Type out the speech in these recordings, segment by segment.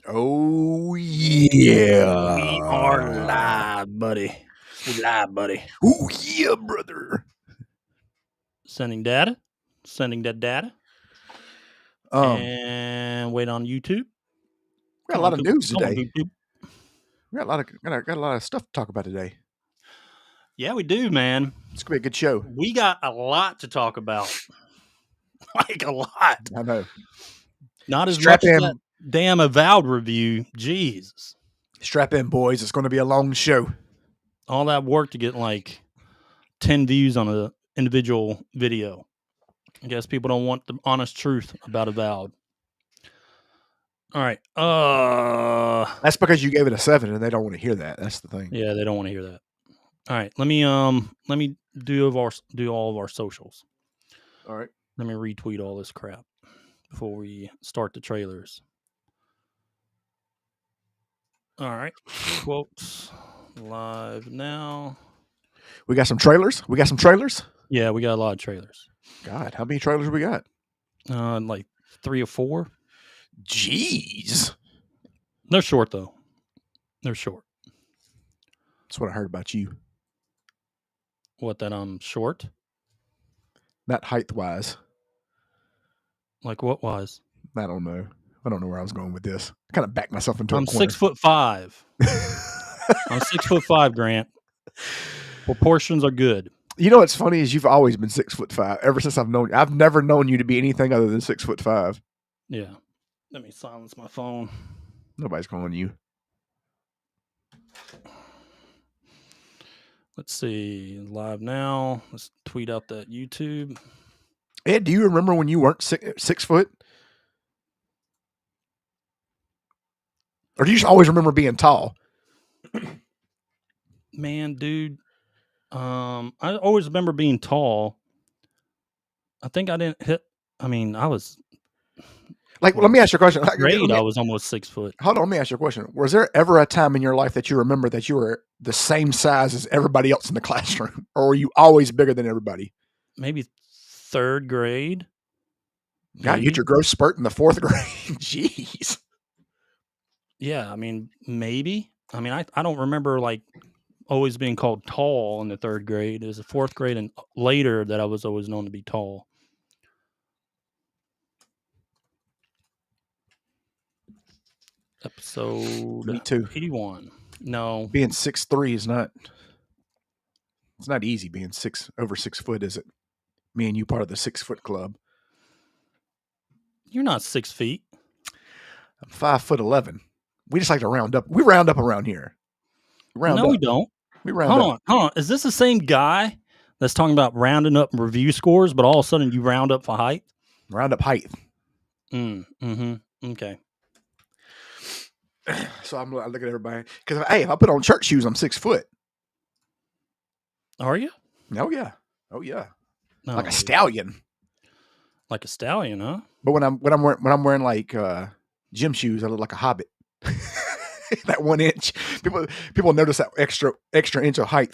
Oh, yeah. We are live, buddy. We live, buddy. Oh, yeah, brother. Sending data. Sending that data. And wait on YouTube. We got a lot of news Come on, today. YouTube. We got a lot of stuff to talk about today. Yeah, we do, man. It's gonna be a good show. We got a lot to talk about. Like a lot. I know. Not as Strap much as in. that damn Avowed review. Jesus. Strap in, boys. It's going to be a long show. All that work to get like 10 views on an individual video. I guess people don't want the honest truth about Avowed. All right. That's because you gave it a 7 and they don't want to hear that. That's the thing. Yeah, they don't want to hear that. All right. Let me do all of our socials. All right. Let me retweet all this crap before we start the trailers. All right. Quotes live now. We got some trailers. Yeah, we got a lot of trailers. God, how many trailers we got? Like 3 or 4. Jeez. They're short though. They're short. That's what I heard about you. What, that I'm short? Not height wise. Like what wise? I don't know. I don't know where I was going with this. I kind of backed myself into a corner. 6'5". I'm 6'5", Grant. Proportions are good. You know what's funny is you've always been 6'5". Ever since I've known you, I've never known you to be anything other than 6'5". Yeah. Let me silence my phone. Nobody's calling you. Let's see. Live now. Let's tweet out that YouTube. Ed, do you remember when you weren't 6 foot? Or do you just always remember being tall? Man, dude. I always remember being tall. I think I didn't hit. I mean, I was. Like, let me ask you a question. Grade, I was almost 6 foot. Hold on, let me ask you a question. Was there ever a time in your life that you remember that you were the same size as everybody else in the classroom? Or were you always bigger than everybody? Maybe 3rd grade. God, you get your growth spurt in the 4th grade. Jeez. Yeah, I mean, maybe. I mean, I don't remember like always being called tall in the 3rd grade. It was the 4th grade and later that I was always known to be tall. Episode Me too. 81. No. Being 6'3" is not. It's not easy being over 6 foot, is it? Me and you part of the 6 foot club. You're not 6 feet. I'm 5'11". We just like to round up. We round up around here. We don't. We round up. Hold on. Is this the same guy that's talking about rounding up review scores, but all of a sudden you round up for height? Round up height. Okay. So I look at everybody. Because, hey, if I put on church shoes, I'm 6 foot. Are you? Oh, yeah. Oh, yeah. No, like a stallion. Like a stallion, huh? But when I'm wearing like gym shoes, I look like a hobbit. That 1 inch. People notice that extra inch of height.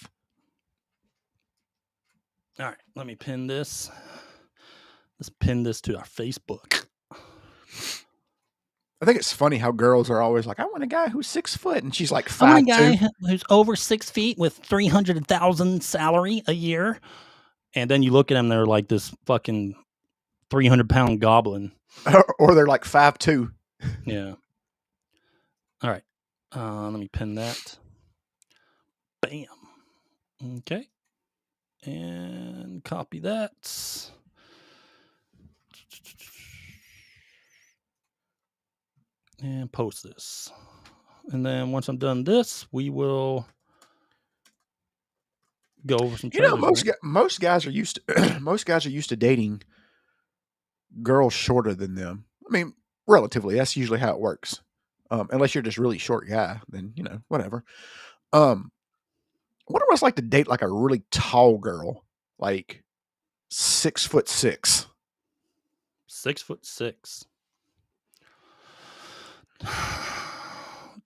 All right, let me pin this. Let's pin this to our Facebook. I think it's funny how girls are always like, I want a guy who's 6 foot, and she's like 5'2". I want a guy who's over 6 feet with $300,000 salary a year. And then you look at them, they're like this fucking 300-pound goblin. Or they're like 5'2". Yeah. All right. Let me pin that. Bam. Okay. And copy that. And post this. And then once I'm done this, we will go over some trailers. You know, most guys are used to dating girls shorter than them. I mean, relatively, that's usually how it works. Unless you're just really short guy, then whatever. What do it's like to date like a really tall girl, like 6'6"? 6'6".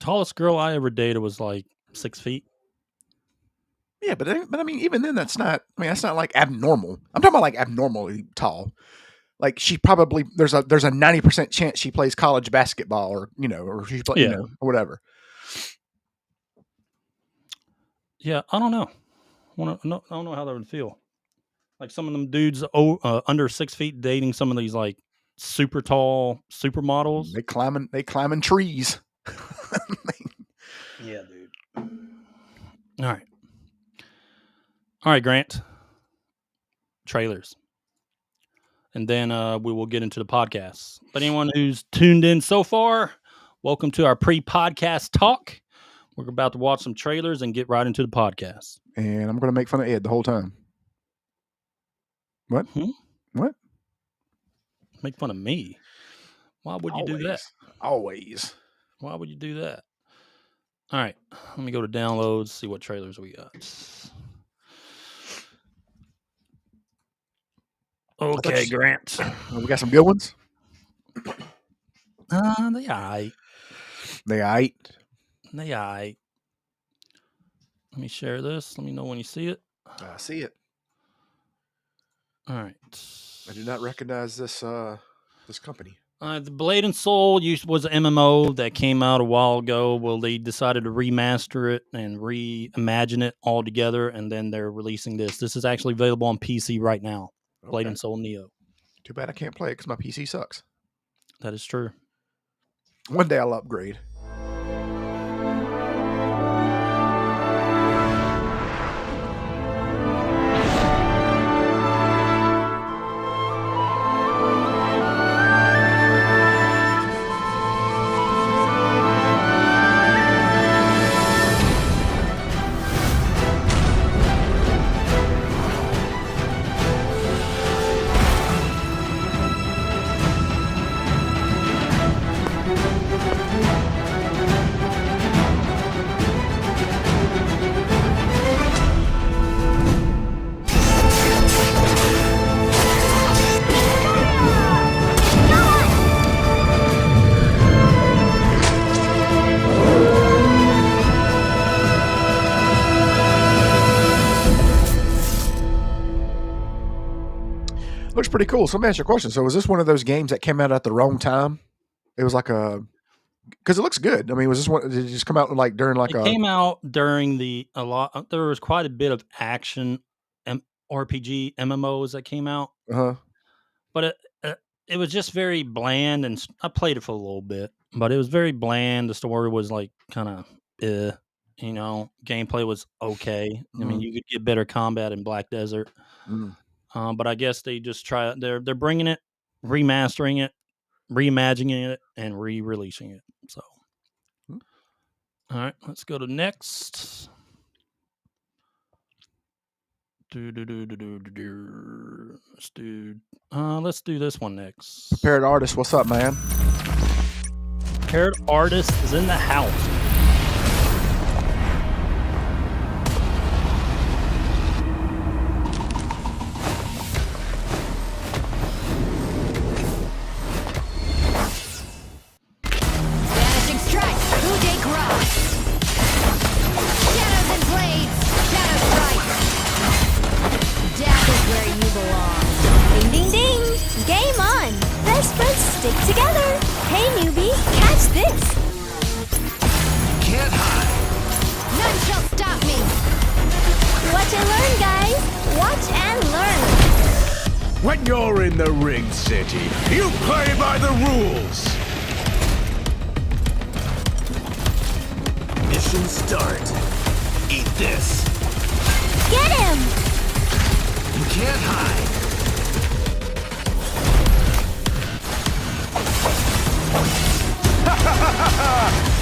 Tallest girl I ever dated was like 6 feet. Yeah, but I mean, even then, that's not. I mean, that's not like abnormal. I'm talking about like abnormally tall. like she probably there's a 90% chance she plays college basketball, or or she play, Yeah. or whatever. Yeah, I don't know. I don't know how that would feel. Like some of them dudes under 6 feet dating some of these like super tall supermodels. They climbing trees. Yeah, dude. All right, Grant. Trailers. And then we will get into the podcast. But anyone who's tuned in so far, welcome to our pre-podcast talk. We're about to watch some trailers and get right into the podcast. And I'm going to make fun of Ed the whole time. What? What? Make fun of me? Why would you do that? Always. Why would you do that? All right. Let me go to downloads, see what trailers we got. Okay, Grant. We got some good ones. They aight. They aight. They aight. Let me share this. Let me know when you see it. I see it. All right. I do not recognize this company. The Blade and Soul was an MMO that came out a while ago. Well, they decided to remaster it and reimagine it all together, and then they're releasing this. This is actually available on PC right now. Okay. Blade and Soul Neo. Too bad I can't play it because my PC sucks. That is true. One day I'll upgrade. Looks pretty cool. So let me ask you a question. So was this one of those games that came out at the wrong time? It was like because it looks good. I mean, was this one? Did it just come out like during like it came out during there was quite a bit of action RPG MMOs that came out. But it was just very bland, and I played it for a little bit, but it was very bland. The story was like kind of gameplay was okay. I mean, you could get better combat in Black Desert. But I guess they just they're bringing it, remastering it, reimagining it, and re-releasing it. So, all right, let's go to next. Let's do this one next. Prepared Artist, what's up, man? Prepared Artist is in the house. When you're in the Ring City, you play by the rules! Mission start. Eat this. Get him! You can't hide.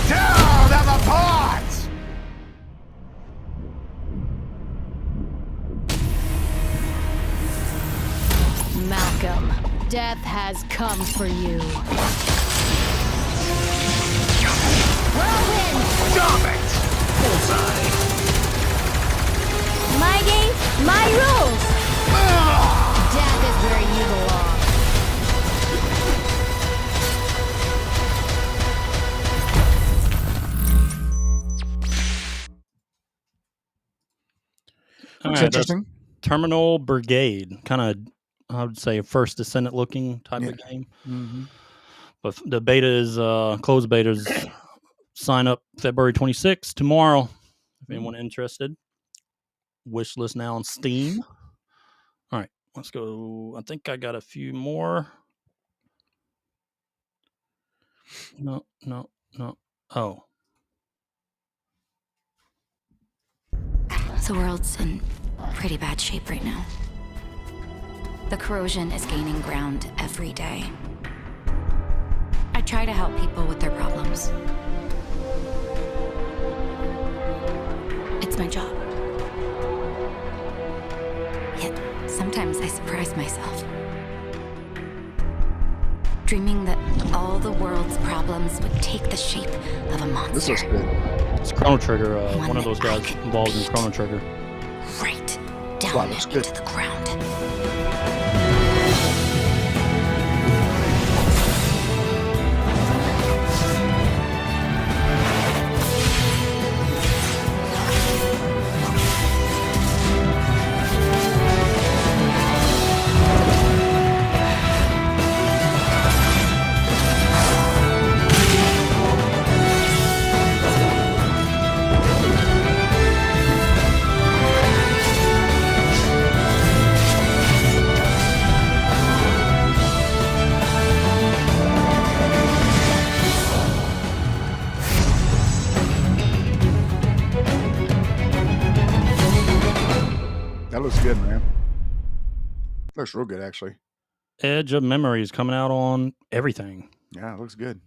Down on the pots! Malcolm, death has come for you. Whirlwind! Stop it! Bullseye! My game, my rules! Death is where you belong. Looks interesting. Terminull Brigade, kind of I would say a First Descendant looking type of game. Mm-hmm. But the beta is closed betas. Sign up February 26th tomorrow. If anyone interested, wish list now on Steam. All right, let's go. I think I got a few more. No. Oh. The world's in pretty bad shape right now. The corrosion is gaining ground every day. I try to help people with their problems. It's my job. Yet, sometimes I surprise myself. Dreaming that all the world's problems would take the shape of a monster. This looks good. It's Chrono Trigger, one of those guys involved in Chrono Trigger. Right down into the ground. That looks good, man. Looks real good, actually. Edge of Memory is coming out on everything. Yeah, it looks good.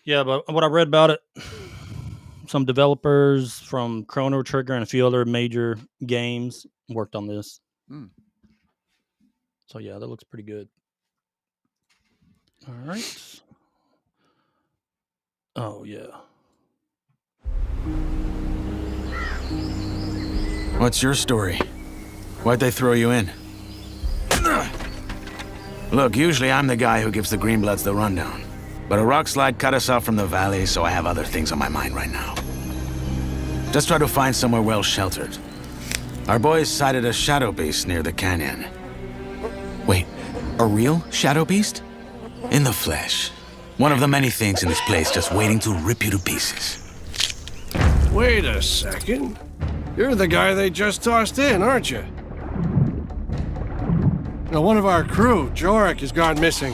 Yeah, but what I read about it, some developers from Chrono Trigger and a few other major games worked on this. So yeah, that looks pretty good. All right. Oh yeah. What's your story? Why'd they throw you in? Look, usually I'm the guy who gives the Greenbloods the rundown. But a rock slide cut us off from the valley, so I have other things on my mind right now. Just try to find somewhere well sheltered. Our boys sighted a shadow beast near the canyon. Wait, a real shadow beast? In the flesh. One of the many things in this place just waiting to rip you to pieces. Wait a second. You're the guy they just tossed in, aren't you? Now, one of our crew, Jorik, has gone missing.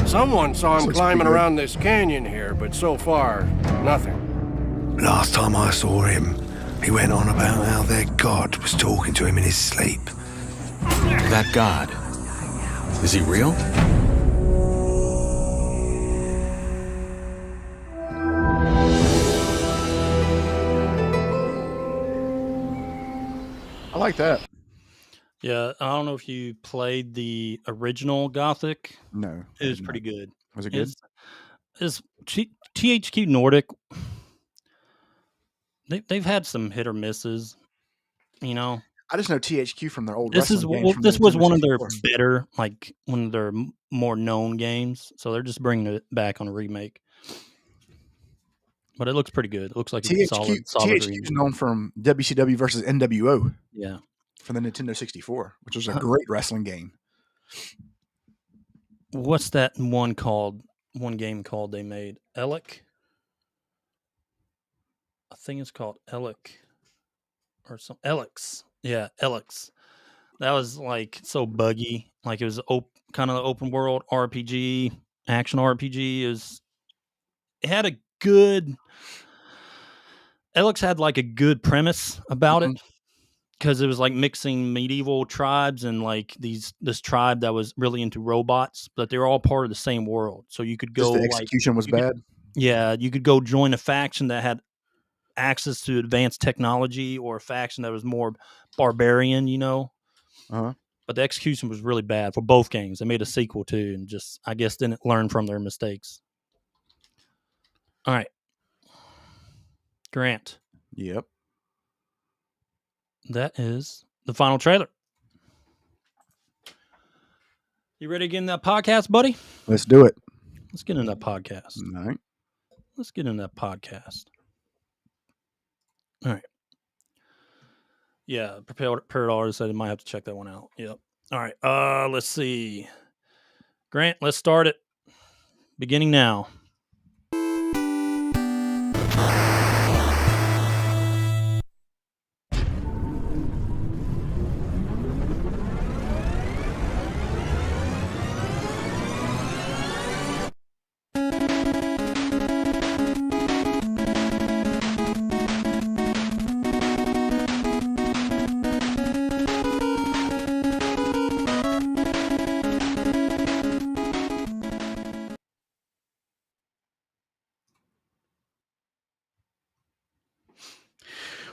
Someone saw him climbing around this canyon here, but so far, nothing. Last time I saw him, he went on about how their god was talking to him in his sleep. That god, is he real? I like that. Yeah, I don't know if you played the original Gothic. No. It was pretty good. Was it good? It's THQ Nordic. They've had some hit or misses, you know. I just know THQ from their old This is wrestling games from this the was one of Nintendo their 64. better, like one of their more known games. So they're just bringing it back on a remake. But it looks pretty good. It looks like a solid THQ is remake. known from WCW versus NWO. Yeah. For the Nintendo 64, which was a great wrestling game. What's that one called? One game called they made? 𝐿𝐽𝐽? I think it's called 𝐿𝐽𝐽 or some 𝐿𝐽𝐽. Yeah, 𝐿𝐽𝐽. That was like so buggy. Like it was kind of open world RPG, action RPG. It had a good. 𝐿𝐽𝐽 had like a good premise about it. Because it was like mixing medieval tribes and like this tribe that was really into robots, but they were all part of the same world. So you could go. Just the execution was bad. You could go join a faction that had access to advanced technology, or a faction that was more barbarian, you know. But the execution was really bad for both games. They made a sequel too, and just I guess didn't learn from their mistakes. All right, Grant. Yep. That is the final trailer. You ready to get in that podcast, buddy? Let's do it. Let's get in that podcast. All right. Let's get in that podcast. All right. Yeah, prepared artist. I might have to check that one out. Yep. All right. Let's see. Grant, let's start it. Beginning now.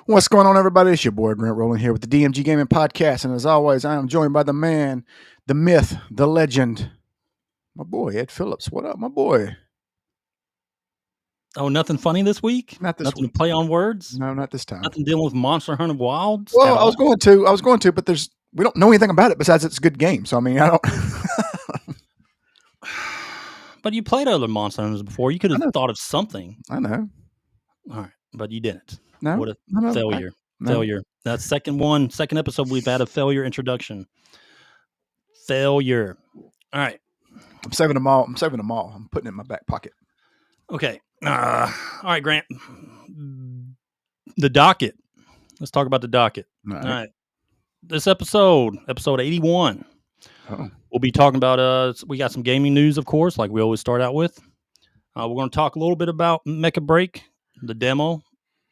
What's going on, everybody? It's your boy, Rant, rolling here with the DMG Gaming Podcast. And as always, I am joined by the man, the myth, the legend, my boy, Ed Phillips. What up, my boy? Oh, nothing funny this week? Not this nothing week. To play on words? No, not this time. Nothing dealing with Monster Hunter Wilds? Well, I was going to, but we don't know anything about it besides it's a good game. So, I mean, I don't. But you played other Monster Hunters before. You could have thought of something. I know. All right, but you didn't. No. What a failure. Failure. That's second episode we've had a failure introduction. Failure. All right. I'm saving them all. I'm putting it in my back pocket. Okay. All right, Grant. The docket. Let's talk about the docket. All right. This episode 81. Oh. We'll be talking about, we got some gaming news, of course, like we always start out with. We're going to talk a little bit about Mecha Break, the demo,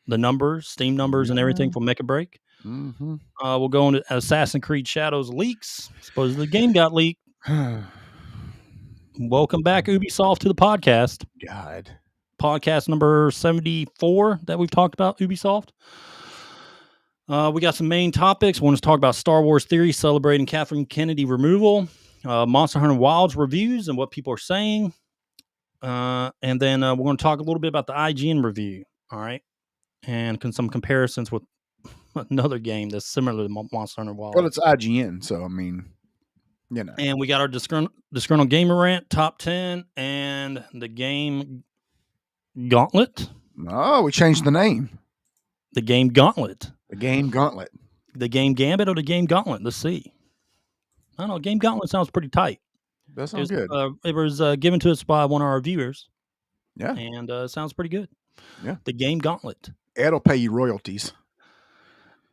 the numbers, Steam numbers, and everything from Mecha Break. Mm-hmm. We'll go into Assassin's Creed Shadows leaks. Supposedly the game got leaked. Welcome back, Ubisoft, to the podcast. God. Podcast number 74 that we've talked about, Ubisoft. We got some main topics. We want to talk about Star Wars Theory celebrating Kathleen Kennedy removal, Monster Hunter Wilds reviews and what people are saying. And then we're going to talk a little bit about the IGN review. All right. And some comparisons with another game that's similar to Monster Hunter Wilds. Well, it's IGN, so I mean, you know. And we got our Disgruntled Gamer Rant top 10 and the game Gauntlet. Oh, we changed the name. The game Gauntlet. The game Gauntlet. The game Gambit or the game Gauntlet? Let's see. I don't know. Game Gauntlet sounds pretty tight. That sounds good. It was given to us by one of our viewers. Yeah. And it sounds pretty good. Yeah. The game Gauntlet. Ed'll pay you royalties.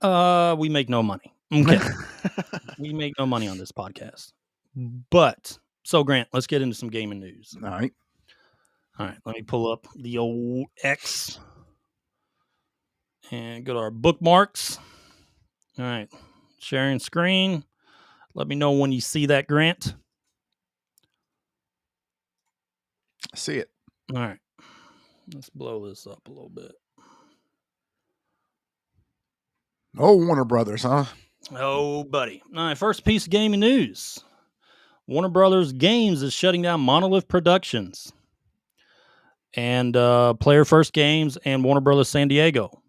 We make no money. Okay. We make no money on this podcast. But, so Grant, let's get into some gaming news. All right. Let me pull up the old X and go to our bookmarks. All right. Sharing screen. Let me know when you see that, Grant. I see it. All right. Let's blow this up a little bit. Oh, Warner Brothers, huh? Oh, buddy. All right, first piece of gaming news. Warner Brothers Games is shutting down Monolith Productions and Player First Games and Warner Brothers San Diego.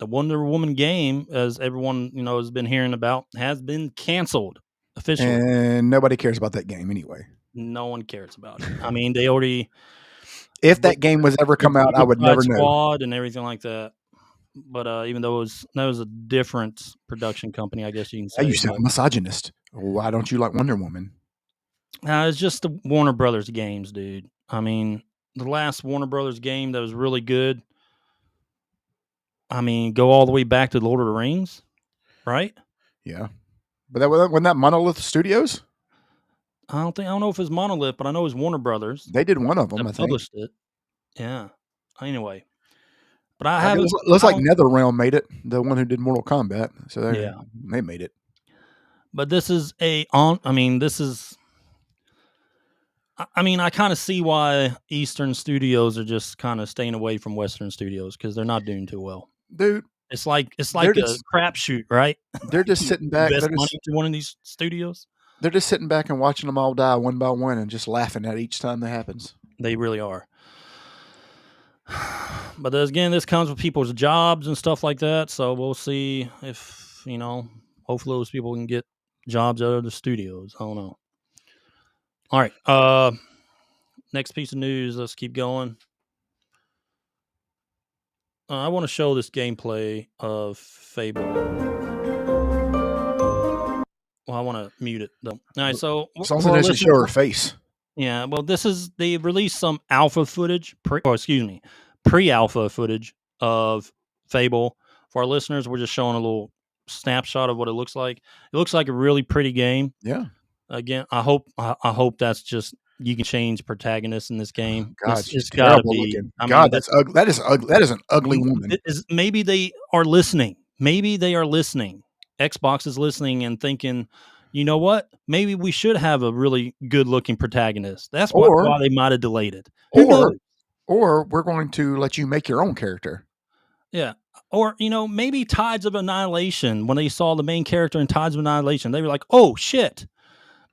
The Wonder Woman game, as everyone has been hearing about, has been canceled officially. And nobody cares about that game anyway. No one cares about it. I mean, they already... If that game was ever come out, I would never know. Squad and everything like that. But even though that was a different production company, I guess you can say. Hey, you sound misogynist. Why don't you like Wonder Woman? It's just the Warner Brothers games, dude. I mean, the last Warner Brothers game that was really good. I mean, go all the way back to Lord of the Rings, right? Yeah, but wasn't that Monolith Studios? I don't know if it's Monolith, but I know it's Warner Brothers. They did one of them. I think published it. Yeah. Anyway, but I have. Looks like NetherRealm made it. The one who did Mortal Kombat. So they made it. But this is I kind of see why Eastern studios are just kind of staying away from Western studios because they're not doing too well. Dude, it's like a crapshoot, right? They're just sitting back. Invest money to one of these studios. They're just sitting back and watching them all die one by one and just laughing at each time that happens. They really are. But again, this comes with people's jobs and stuff like that. So we'll see if, hopefully those people can get jobs out of the studios. I don't know. All right. Next piece of news. Let's keep going. I want to show this gameplay of Fable. Well, I want to mute it though. All right, so Something doesn't show her face. Yeah, well, they released some alpha footage, pre-alpha footage of Fable. For our listeners, we're just showing a little snapshot of what it looks like. It looks like a really pretty game. Yeah. Again, I hope that's just you can change protagonists in this game. God, it's got to be. Looking. That's ugly. That is ugly. That is an ugly woman. Maybe they are listening. Xbox is listening and thinking, you know what? Maybe we should have a really good-looking protagonist. That's why they might have delayed it. Or we're going to let you make your own character. Yeah. Or, maybe Tides of Annihilation, when they saw the main character in Tides of Annihilation, they were like, oh, shit.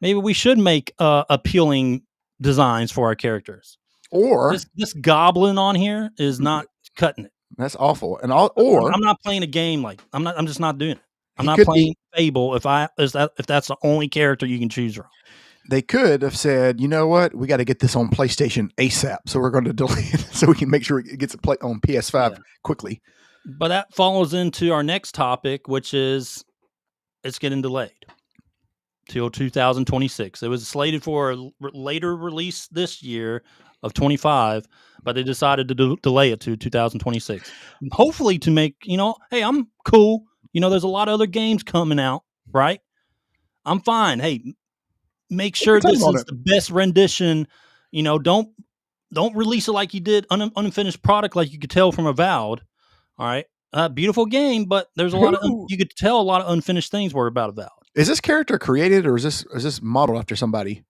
Maybe we should make appealing designs for our characters. Or this goblin on here is not cutting it. That's awful. Or I'm not playing a game I'm just not doing it. I'm not playing Fable if that's the only character you can choose from. They could have said, you know what, we got to get this on PlayStation ASAP, so we're going to delay it so we can make sure it gets a play on PS5 quickly. But that follows into our next topic, which is it's getting delayed till 2026. It was slated for a later release this year of 25, but they decided to delay it to 2026. Hopefully to make, hey, I'm cool. There's a lot of other games coming out, right? I'm fine. Hey, make sure this is the best rendition. Don't release it like you did unfinished product, like you could tell from Avowed. All right, beautiful game, but there's a lot of you could tell a lot of unfinished things were about Avowed. Is this character created or is this modeled after somebody?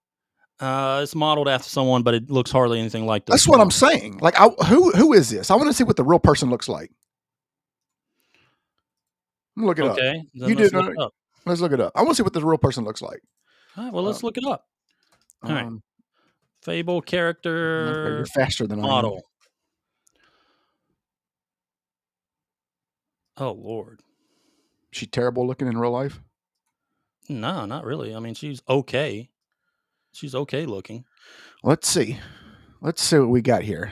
It's modeled after someone, but it looks hardly anything like this. That's what I'm saying. Like, who is this? I want to see what the real person looks like. Look it up. Okay, you did. Let's look it up. I want to see what the real person looks like. All right, well, let's look it up. All right. Fable character. You're faster than model. I am. Oh, Lord. She terrible looking in real life? No, not really. I mean, she's okay. She's okay looking. Let's see. Let's see what we got here.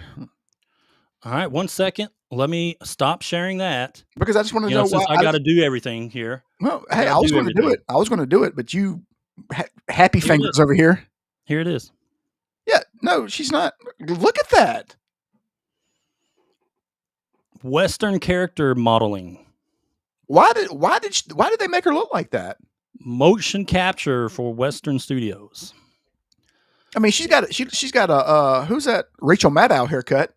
All right, 1 second. Let me stop sharing that. Because I just want to know why. I got to do everything here. Well, hey, I was going to do it. I was going to do it, but you happy fingers over here. Here it is. Yeah, no, she's not. Look at that. Western character modeling. Why did they make her look like that? Motion capture for Western studios. I mean, she's got a who's that? 𝐬𝐻𝐫𝐫𝐢 haircut.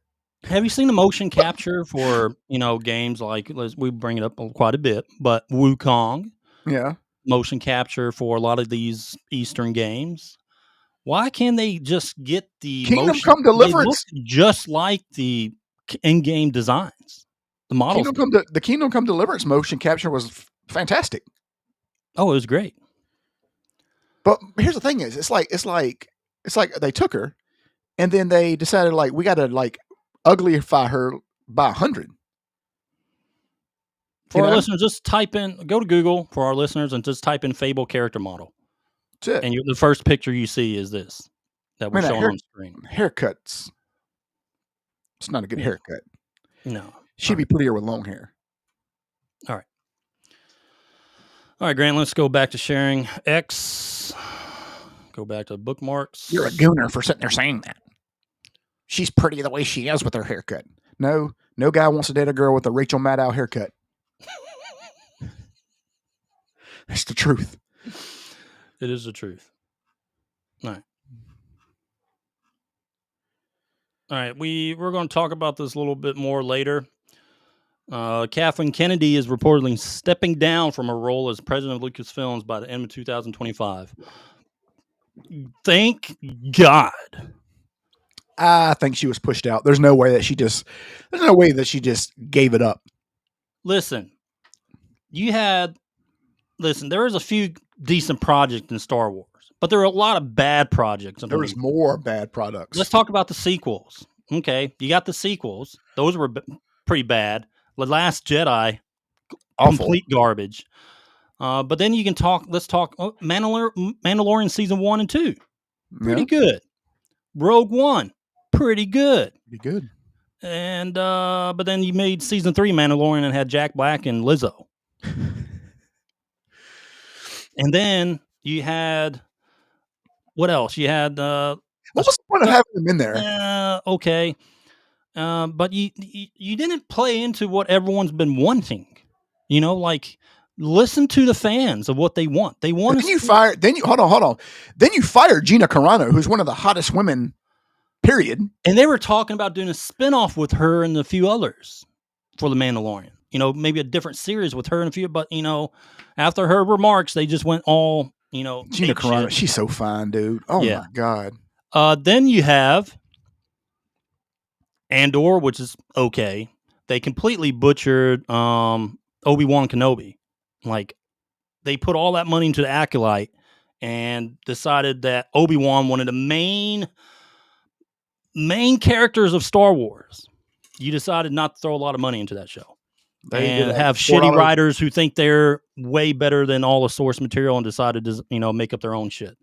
Have you seen the motion capture for games like we bring it up quite a bit, but Wukong? Yeah, motion capture for a lot of these Eastern games. Why can't they just get the Kingdom Come Deliverance just like the in-game designs? The models. The Kingdom Come Deliverance motion capture was fantastic. Oh, it was great. But here's the thing: it's like they took her, and then they decided we got to uglify her by 100. For our listeners, just go to Google for our listeners and just type in Fable character model. That's it. And the first picture you see is this that we're showing on screen. Haircuts. It's not a good haircut. No. She'd be prettier with long hair. All right, Grant, let's go back to sharing X. Go back to bookmarks. You're a gooner for sitting there saying that. She's pretty the way she is with her haircut. No guy wants to date a girl with a 𝐬𝐻𝐫𝐫𝐢 haircut. That's the truth. It is the truth. All right. We're going to talk about this a little bit more later. Kathleen Kennedy is reportedly stepping down from her role as president of Lucasfilms by the end of 2025. Thank God. I think she was pushed out. There's no way that she just gave it up. Listen, there was a few decent projects in Star Wars, but there are a lot of bad projects. There was more bad products. Let's talk about the sequels. Okay, you got the sequels. Those were pretty bad. The Last Jedi, awful. Complete garbage. But then you can talk. Let's talk Mandalorian season 1 and 2. Pretty good. Rogue One, pretty good. Pretty good. And but then you made season 3 Mandalorian and had Jack Black and Lizzo. And then you had what else? You had what was the point of having them in there? Okay. But you didn't play into what everyone's been wanting. You know, like listen to the fans of what they want. They want. Then you fired. Then you hold on. Then you fired Gina Carano, who's one of the hottest women. Period. And they were talking about doing a spinoff with her and a few others for The Mandalorian. You know, maybe a different series with her and a few. But you know, after her remarks, they just went all Gina Carano. She's so fine, dude. Oh my god. Then you have Andor, which is okay. They completely butchered Obi-Wan Kenobi. Like, they put all that money into the Acolyte and decided that Obi-Wan, one of the main characters of Star Wars, you decided not to throw a lot of money into that show. And have shitty writers who think they're way better than all the source material and decided to, make up their own shit.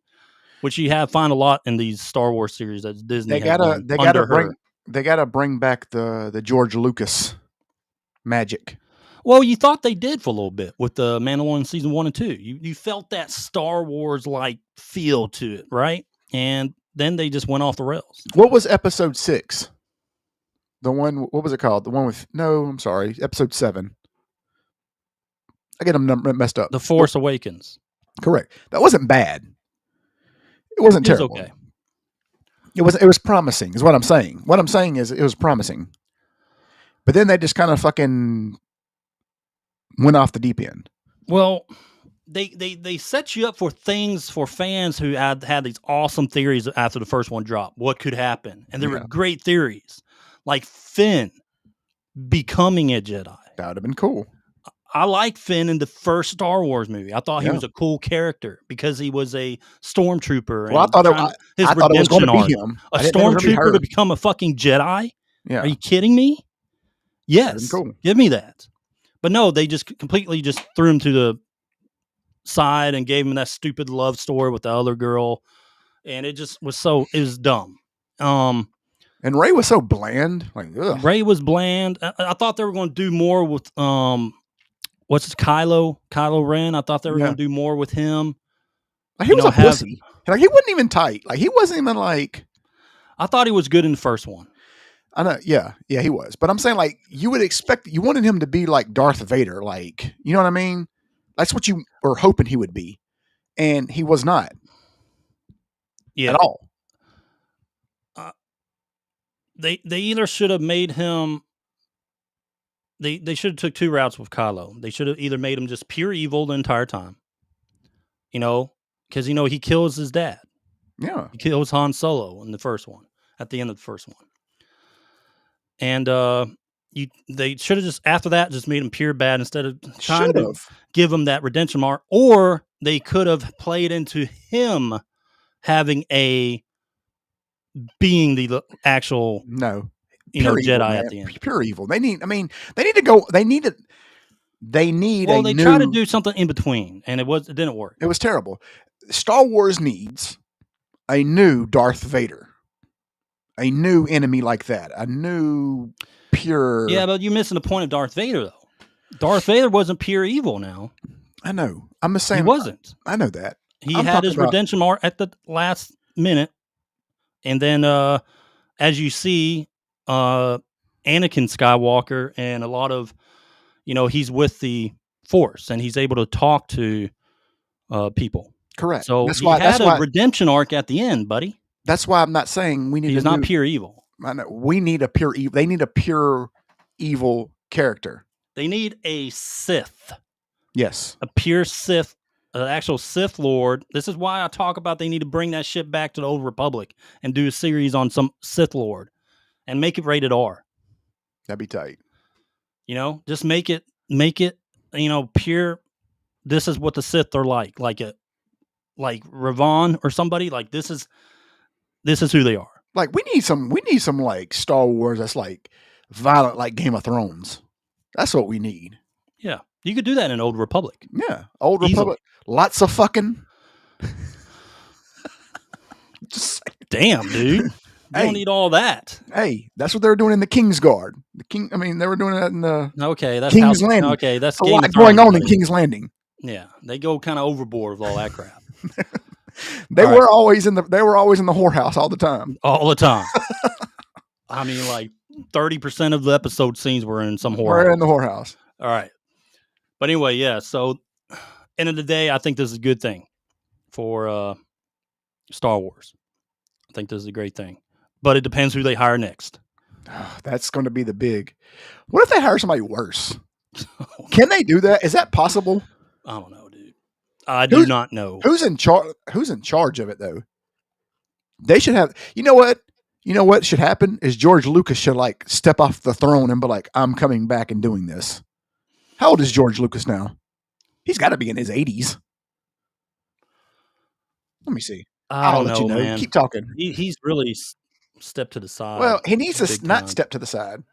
Which you find a lot in these Star Wars series that Disney They gotta bring back the George Lucas magic. Well, you thought they did for a little bit with the Mandalorian season 1 and 2. You felt that Star Wars like feel to it, right? And then they just went off the rails. What was episode 6? The one, what was it called? The one with episode 7. I get them messed up. The Force Awakens. Correct. That wasn't bad. It wasn't terrible. Okay. It was promising, is what I'm saying. What I'm saying is it was promising. But then they just kind of fucking went off the deep end. Well, they set you up for things for fans who had these awesome theories after the first one dropped. What could happen? And there were great theories. Like Finn becoming a Jedi. That would have been cool. I like Finn in the first Star Wars movie. I thought he was a cool character because he was a stormtrooper. Well, I thought it was going to be him. A stormtrooper to become a fucking Jedi? Yeah. Are you kidding me? Yes. Cool. Give me that. But no, they just completely just threw him to the side and gave him that stupid love story with the other girl. And it just was it was dumb. And Rey was so bland. Like, ugh. Rey was bland. I thought they were going to do more with what's his Kylo Ren. I thought they were going to do more with him. Like, he was a pussy. Like, he wasn't even tight. Like, he wasn't even like. I thought he was good in the first one. I know. Yeah, he was. But I'm saying, like, you wanted him to be like Darth Vader. Like, you know what I mean? That's what you were hoping he would be, and he was not. Yeah, at all. They either should have made him. They should have took two routes with Kylo. They should have either made him just pure evil the entire time, because he kills his dad. Yeah, he kills Han Solo in the first one. At the end of the first one, and they should have just after that just made him pure bad instead of trying to give him that redemption arc, or they could have played into him having being the actual Jedi at the end. Pure evil. They need to go. They need. Well, they try to do something in between, and it didn't work. It was terrible. Star Wars needs a new Darth Vader, a new enemy like that, a new pure. Yeah, but you're missing the point of Darth Vader, though. Darth Vader wasn't pure evil. Now, I know. I'm just saying he wasn't. I know that he had his redemption arc at the last minute. And then, as you see, Anakin Skywalker and a lot of, he's with the Force and he's able to talk to people. Correct. So he had a redemption arc at the end, buddy. That's why I'm not saying we need. He's not pure evil. I know. We need a pure evil. They need a pure evil character. They need a Sith. Yes, a pure Sith. An actual Sith Lord. This is why I talk about they need to bring that shit back to the Old Republic and do a series on some Sith Lord and make it rated R. That'd be tight. Just make it, pure. This is what the Sith are like Ravon or somebody. Like this is who they are. Like we need some like Star Wars that's like violent, like Game of Thrones. That's what we need. Yeah. You could do that in Old Republic. Yeah. Old Republic. Lots of fucking. Just damn, dude. You don't need all that. Hey, that's what they were doing in the King's Guard. They were doing that in the that's King's Landing. Okay, that's a lot going on in King's Landing. Yeah, they go kind of overboard with all that crap. They were always in the whorehouse all the time. All the time. I mean, like 30% of the episode scenes were in some whorehouse. We're in the whorehouse. All right. But anyway, yeah. So, end of the day, I think this is a good thing for Star Wars. I think this is a great thing. But it depends who they hire next. That's going to be the big. What if they hire somebody worse? Can they do that? Is that possible? I don't know, dude. I do not know. Who's in charge of it, though? They should have. You know what? You know what should happen is George Lucas should like step off the throne and be like, "I'm coming back and doing this." How old is George Lucas now? He's got to be in his 80s. Let me see. I'll let you know. Man. Keep talking. He's really stepped to the side. Well, he needs to not step to the side.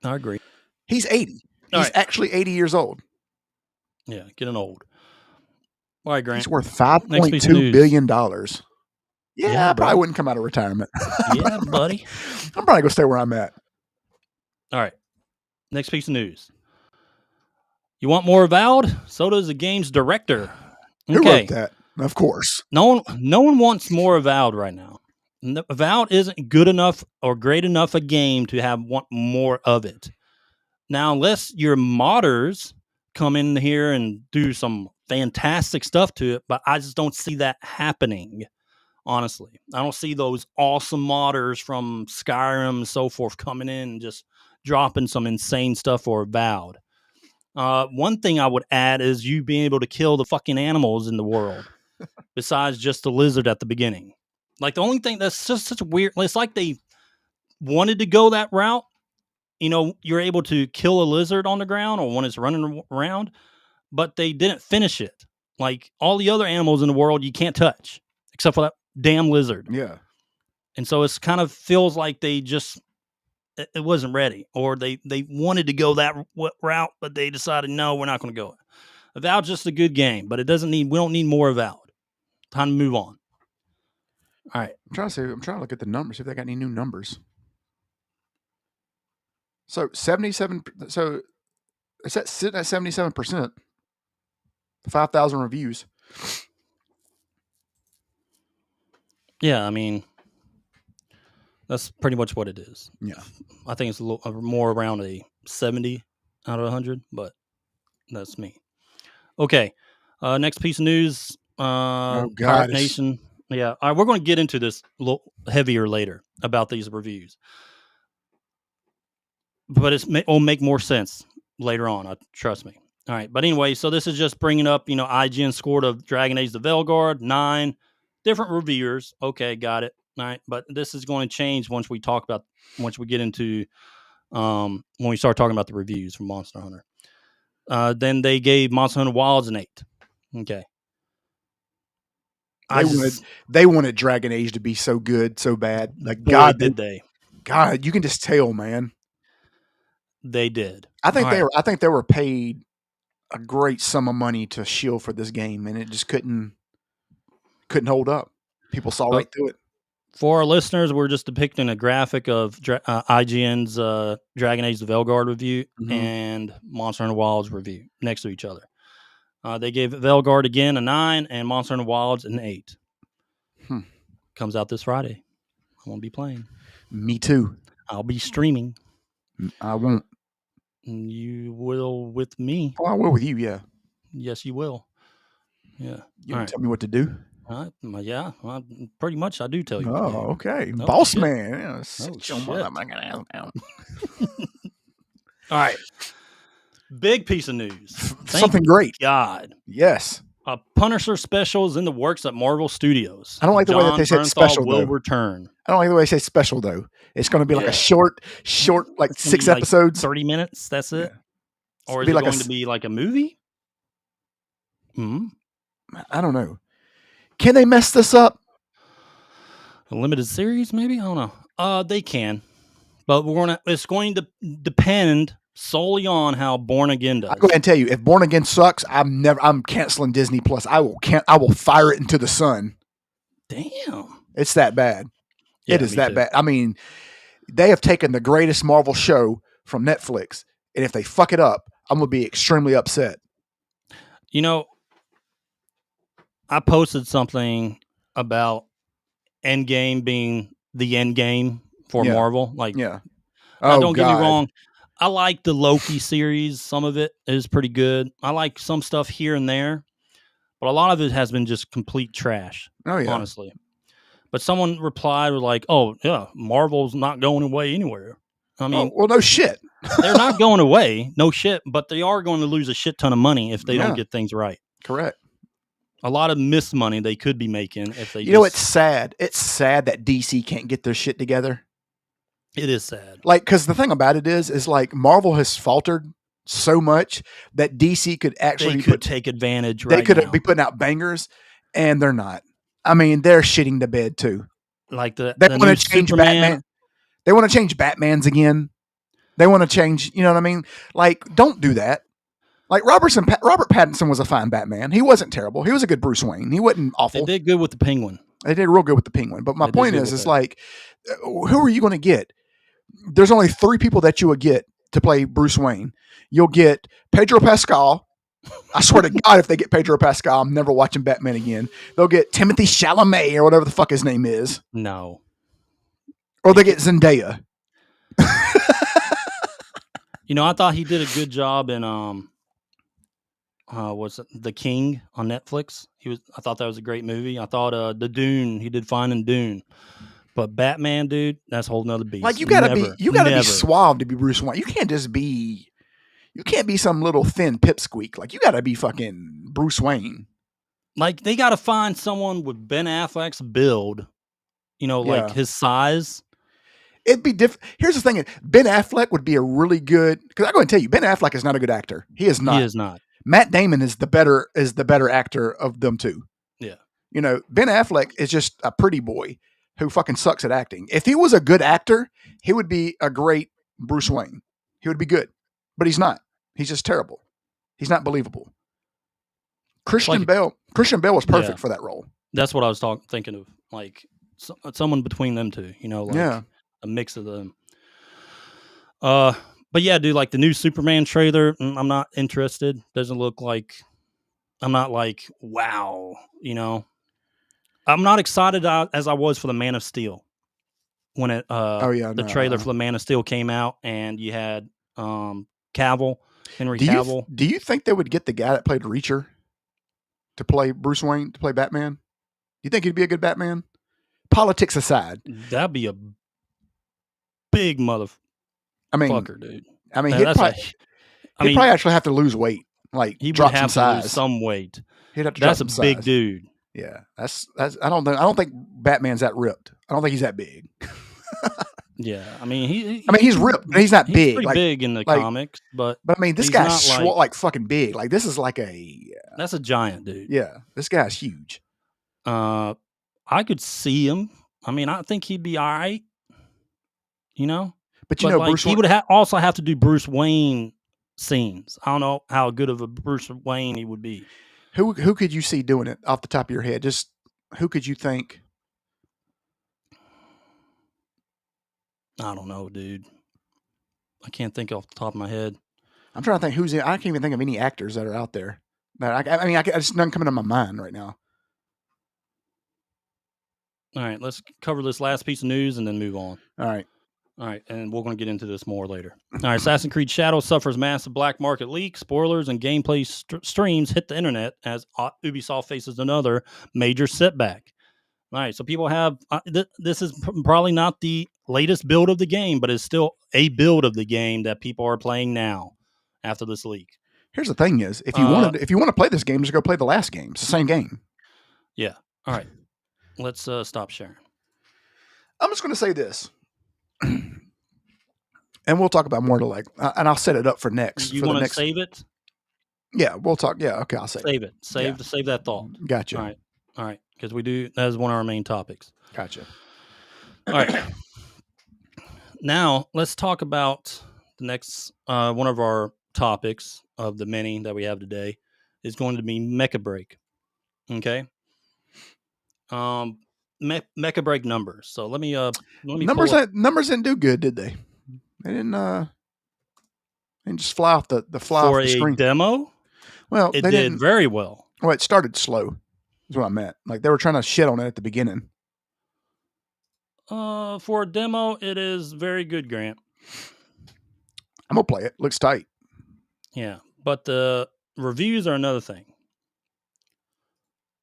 I agree. He's 80. He's actually 80 years old. Yeah, getting old. All right, Grant. He's worth $5.2 billion. Yeah, I probably wouldn't come out of retirement. Yeah, buddy. I'm probably going to stay where I'm at. All right. Next piece of news. You want more Avowed? So does the game's director. Who wrote that? Of course. No one wants more Avowed right now. Avowed isn't good enough or great enough a game to want more of it. Now, unless your modders come in here and do some fantastic stuff to it, but I just don't see that happening. Honestly, I don't see those awesome modders from Skyrim and so forth coming in and just dropping some insane stuff for Avowed. One thing I would add is you being able to kill the fucking animals in the world, besides just the lizard at the beginning. Like the only thing that's just such a weird. It's like they wanted to go that route. You know, you're able to kill a lizard on the ground or when it's running around, but they didn't finish it. Like all the other animals in the world, you can't touch except for that damn lizard. Yeah. And so it's kind of feels like they just, it wasn't ready, or they wanted to go that route, but they decided, no, we're not going to go. Avowed's just a good game, but we don't need more Avowed. Time to move on. All right. I'm trying to look at the numbers, see if they got any new numbers. So 77, so it's sitting at 77%. 5,000 reviews. Yeah, I mean, that's pretty much what it is. Yeah. I think it's a little more around a 70 out of 100, but that's me. Okay. Next piece of news. Pirate Nation. Yeah. All right, we're going to get into this a little heavier later about these reviews. But it will make more sense later on. Trust me. All right. But anyway, so this is just bringing up, IGN scored of Dragon Age the Veilguard, 9 different reviewers. Okay, got it. All right. But this is going to change once we get into, when we start talking about the reviews from Monster Hunter. Then they gave Monster Hunter Wilds an 8. Okay. They wanted Dragon Age to be so good, so bad. Like, boy, God, did they. God, you can just tell, man. They did. I think they were paid a great sum of money to shield for this game, and it just couldn't hold up. People saw right through it. For our listeners, we're just depicting a graphic of IGN's Dragon Age the Veilguard review and Monster Hunter Wilds review next to each other. They gave Veilguard again a 9 and Monster Hunter Wilds an 8. Comes out this Friday. I won't be playing. Me too. I'll be streaming. I won't. You will with me. Oh, I will with you, yeah. Yes, you will. Yeah. You tell me what to do? Yeah, well, pretty much I do tell you. Oh, okay. Boss shit. man. Yeah, All right. Big piece of news. Something great. God. Yes. A Punisher special is in the works at Marvel Studios. I don't like the way that they said special, will return. I don't like the way they say special, though. It's going to be like a short, like 6 episodes. 30 minutes, that's it? Yeah. Or is it going to be like a movie? I don't know. Can they mess this up? A limited series, maybe? I don't know. They can. But it's going to depend solely on how Born Again does. I'll go ahead and tell you, if Born Again sucks, I'm canceling Disney Plus. I will fire it into the sun. Damn. It's that bad. Yeah, it is that bad. I mean, they have taken the greatest Marvel show from Netflix, and if they fuck it up, I'm gonna be extremely upset. You know, I posted something about Endgame being the end game for Marvel. Like, yeah. Now, don't get me wrong. I like the Loki series. Some of it is pretty good. I like some stuff here and there, but a lot of it has been just complete trash. Oh yeah, honestly. But someone replied with like, "Oh yeah, Marvel's not going away anywhere." I mean, well, no shit. They're not going away, no shit. But they are going to lose a shit ton of money if they don't get things right. Correct. A lot of missed money they could be making if they. You know, it's sad. It's sad that DC can't get their shit together. It is sad. Like, because the thing about it is like Marvel has faltered so much that DC could actually take advantage. They could be putting out bangers, and they're not. I mean, they're shitting the bed too. Like they want to change Superman. Batman. They want to change Batman's again. They want to change. You know what I mean? Like, don't do that. Like Robert Pattinson was a fine Batman. He wasn't terrible. He was a good Bruce Wayne. He wasn't awful. They did good with the Penguin. They did real good with the Penguin. But my point is like, who are you going to get? There's only 3 people that you would get to play Bruce Wayne. You'll get Pedro Pascal. I swear to God, if they get Pedro Pascal, I'm never watching Batman again. They'll get Timothée Chalamet or whatever the fuck his name is. No. Or they get Zendaya. You know, I thought he did a good job in what's it, The King on Netflix. I thought that was a great movie. I thought the Dune, he did fine in Dune. But Batman, dude, that's a whole nother beast. Like you gotta be suave to be Bruce Wayne. You can't be some little thin pipsqueak. Like you gotta be fucking Bruce Wayne. Like they gotta find someone with Ben Affleck's build, you know, like his size. It'd be different. Here's the thing: Ben Affleck would be a really good. Because I'm going to tell you, Ben Affleck is not a good actor. He is not. He is not. Matt Damon is the better actor of them two. Yeah. You know, Ben Affleck is just a pretty boy who fucking sucks at acting. If he was a good actor, he would be a great Bruce Wayne. He would be good, but he's not. He's just terrible. He's not believable. Christian Bale was perfect for that role. That's what I was thinking of. Like someone between them two. You know, like a mix of them. But yeah, dude, like the new Superman trailer, I'm not interested. Doesn't look like. I'm not like wow. You know. I'm not excited as I was for the Man of Steel when the trailer for the Man of Steel came out, and you had Henry Cavill. Do you think they would get the guy that played Reacher to play Bruce Wayne, to play Batman? Do you think he'd be a good Batman? Politics aside, that'd be a big fucker, dude. I mean, he'd probably actually have to lose weight, like he drop would have some size. To lose some weight. He'd have to drop some size. That's a big dude. Yeah, that's. I don't think Batman's that ripped. I don't think he's that big. Yeah, I mean he's ripped, but he's not big. Pretty big in the comics, but I mean this guy's like fucking big. Like this is like that's a giant dude. Yeah, this guy's huge. I could see him. I mean, I think he'd be all right. You know, but you know, like, he would also have to do Bruce Wayne scenes. I don't know how good of a Bruce Wayne he would be. Who could you see doing it off the top of your head? Just who could you think? I don't know, dude. I can't think off the top of my head. I'm trying to think who's in. I can't even think of any actors that are out there. I just nothing coming to my mind right now. All right, let's cover this last piece of news and then move on. All right, and we're going to get into this more later. All right, Assassin's Creed Shadows suffers massive black market leaks, spoilers, and gameplay streams hit the internet as Ubisoft faces another major setback. All right, so people have this is probably not the latest build of the game, but it's still a build of the game that people are playing now after this leak. Here's the thing: is if you want to play this game, just go play the last game. It's the same game. Yeah. All right. Let's stop sharing. I'm just going to say this, and we'll talk about more to like, and I'll set it up for next. You want to save it? Yeah, we'll talk. Yeah, okay, I'll save it. Save that thought. Gotcha. All right, because that is one of our main topics. Gotcha. All right. Now let's talk about the next one of our topics of the many that we have today is going to be Mecha Break. Okay. Mecha Break numbers. So let me numbers didn't do good, did they? They didn't and just fly off the For a screen. demo, Well, it they did didn't. very well. Well, it started slow. Is what I meant. Like they were trying to shit on it at the beginning. For a demo, it is very good, Grant. I'm gonna play it. Looks tight. Yeah, but the reviews are another thing.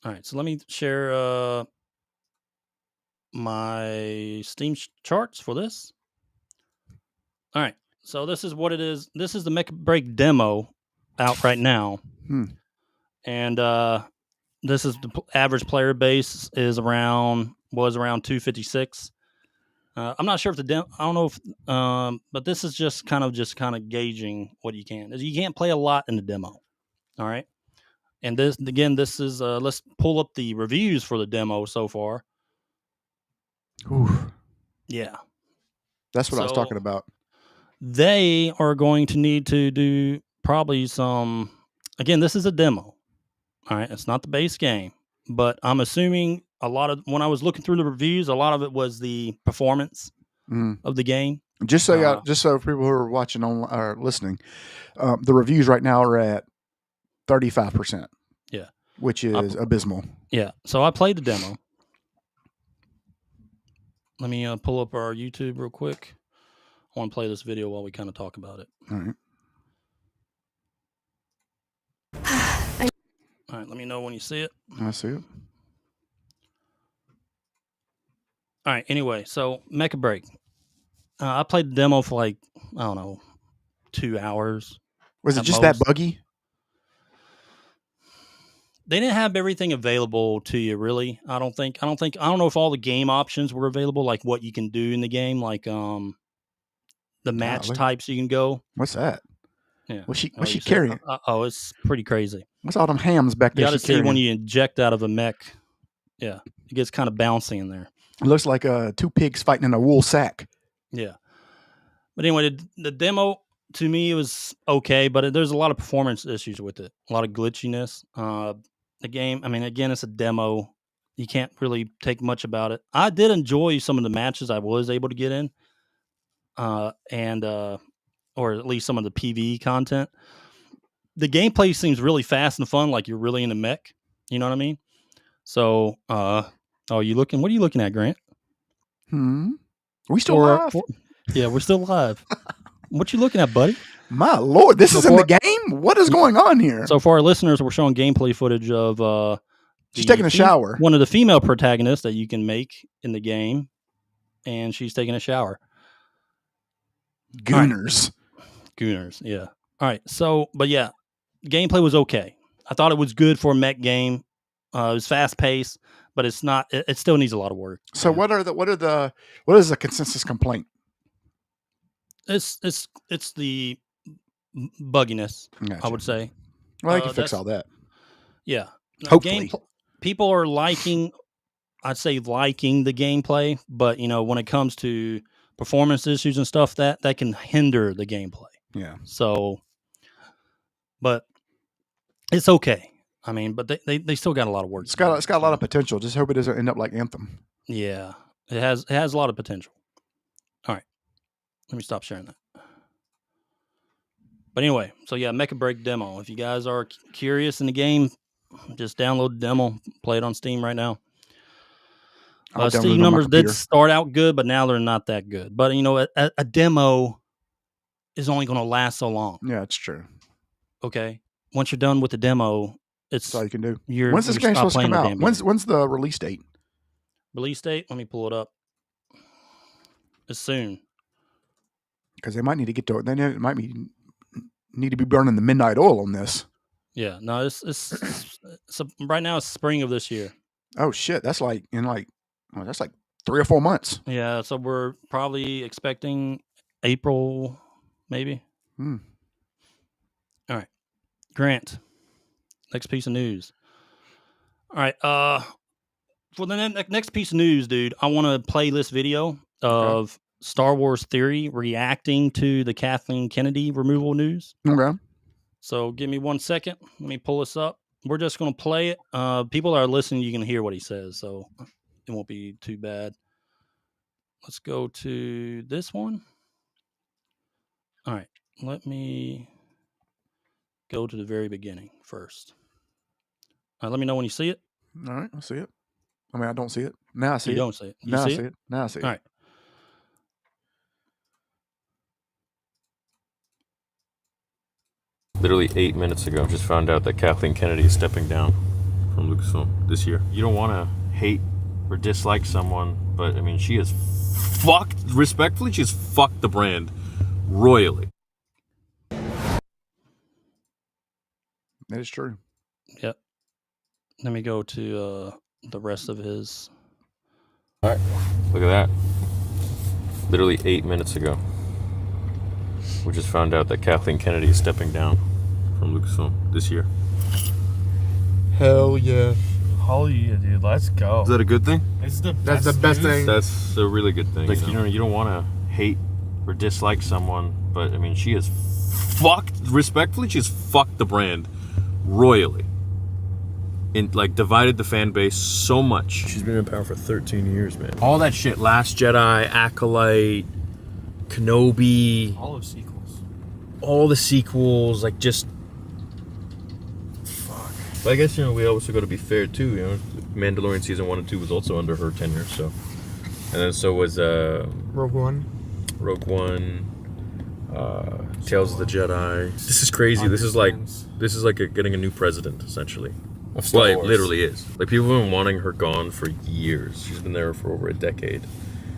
All right, so let me share my Steam charts for this. All right, so this is what it is. This is the Mecha Break demo out right now, and this is the average player base was around 256. I'm not sure if I don't know if, but this is just kind of gauging what you can. You can't play a lot in the demo. All right. And this is, let's pull up the reviews for the demo so far. Ooh. Yeah. That's what I was talking about. They are going to need to do probably again, this is a demo. All right. It's not the base game, but I'm assuming when I was looking through the reviews, a lot of it was the performance of the game. Just so people who are watching or listening, the reviews right now are at 35%. Yeah, which is abysmal. Yeah. So I played the demo. Let me pull up our YouTube real quick. I want to play this video while we kind of talk about it. All right. All right. Let me know when you see it. I see it. All right. Anyway, so Mecha Break. I played the demo for I don't know, 2 hours. Was it just that buggy? They didn't have everything available to you, really. I don't know if all the game options were available, like what you can do in the game, like the match types you can go. What's that? Yeah. What's she carrying? It's pretty crazy. What's all them hams back there? You got to see when you inject out of a mech. Yeah. It gets kind of bouncy in there. It looks like two pigs fighting in a wool sack. Yeah. But anyway, the demo to me was okay, but there's a lot of performance issues with it. A lot of glitchiness. The game, I mean, again, it's a demo. You can't really take much about it. I did enjoy some of the matches I was able to get in, or at least some of the PvE content. The gameplay seems really fast and fun, like you're really in a mech. You know what I mean? So, what are you looking at, Grant? We still live? Yeah, we're still live. What you looking at, buddy? My Lord, this is in the game? What is going on here? So for our listeners, we're showing gameplay footage of she's taking a shower. One of the female protagonists that you can make in the game, and she's taking a shower. Gooners. Right. Gooners, yeah. All right, so, but yeah, gameplay was okay. I thought it was good for a mech game. It was fast paced, but it's not. It still needs a lot of work. So what is the consensus complaint? It's the bugginess. Gotcha. I would say. Well, they can fix all that. Yeah. Hopefully. People are liking the gameplay, but when it comes to performance issues and stuff, that can hinder the gameplay. Yeah. So, but it's okay. I mean, but they still got a lot of work. It's got a lot of potential. Just hope it doesn't end up like Anthem. Yeah, it has a lot of potential. All right, let me stop sharing that. But anyway, so yeah, Mecha Break demo. If you guys are curious in the game, just download the demo, play it on Steam right now. Steam numbers did start out good, but now they're not that good. But a demo is only going to last so long. Yeah, it's true. Okay, once you're done with the demo, that's all you can do. When's this game supposed to come out? When's the release date? Release date? Let me pull it up. It's soon. Because they might need to get to it. They might need to be burning the midnight oil on this. Yeah, no, it's right now it's spring of this year. Oh shit, that's like 3 or 4 months. Yeah, so we're probably expecting April, maybe. All right, Grant. Next piece of news. All right, for the next piece of news, dude, I want to play this video of Star Wars Theory reacting to the Kathleen Kennedy removal news. Okay. So give me 1 second. Let me pull this up. We're just going to play it. People that are listening, you can hear what he says, so it won't be too bad. Let's go to this one. All right. let me go to the very beginning first. Let me know when you see it. All right, I see it. I mean, I don't see it. Now I see You it. don't see it. You Now see I see it. Now I see it. All right. Literally 8 minutes ago, just found out that Kathleen Kennedy is stepping down from Lucasfilm this year. You don't want to hate or dislike someone, but I mean, she has respectfully, she's fucked the brand royally. That is true. Yep. Let me go to the rest of his. All right. Look at that. Literally 8 minutes ago, we just found out that Kathleen Kennedy is stepping down from Lucasfilm this year. Hell yeah. Hell yeah, dude. Let's go. Is that a good thing? It's the That's the best thing. That's a really good thing. Like, you don't want to hate or dislike someone, but I mean, she has respectfully, she's fucked the brand royally. Divided the fan base so much. She's been in power for 13 years, man. All that shit, Last Jedi, Acolyte, Kenobi, All of sequels. all the sequels, like just fuck. But I guess, we also got to be fair too, Mandalorian season 1 and 2 was also under her tenure, so. And then so was Rogue One. Tales of the Jedi. This is crazy. This is like getting a new president, essentially. Of Star It Wars. literally is. Like, people have been wanting her gone for years. She's been there for over a decade.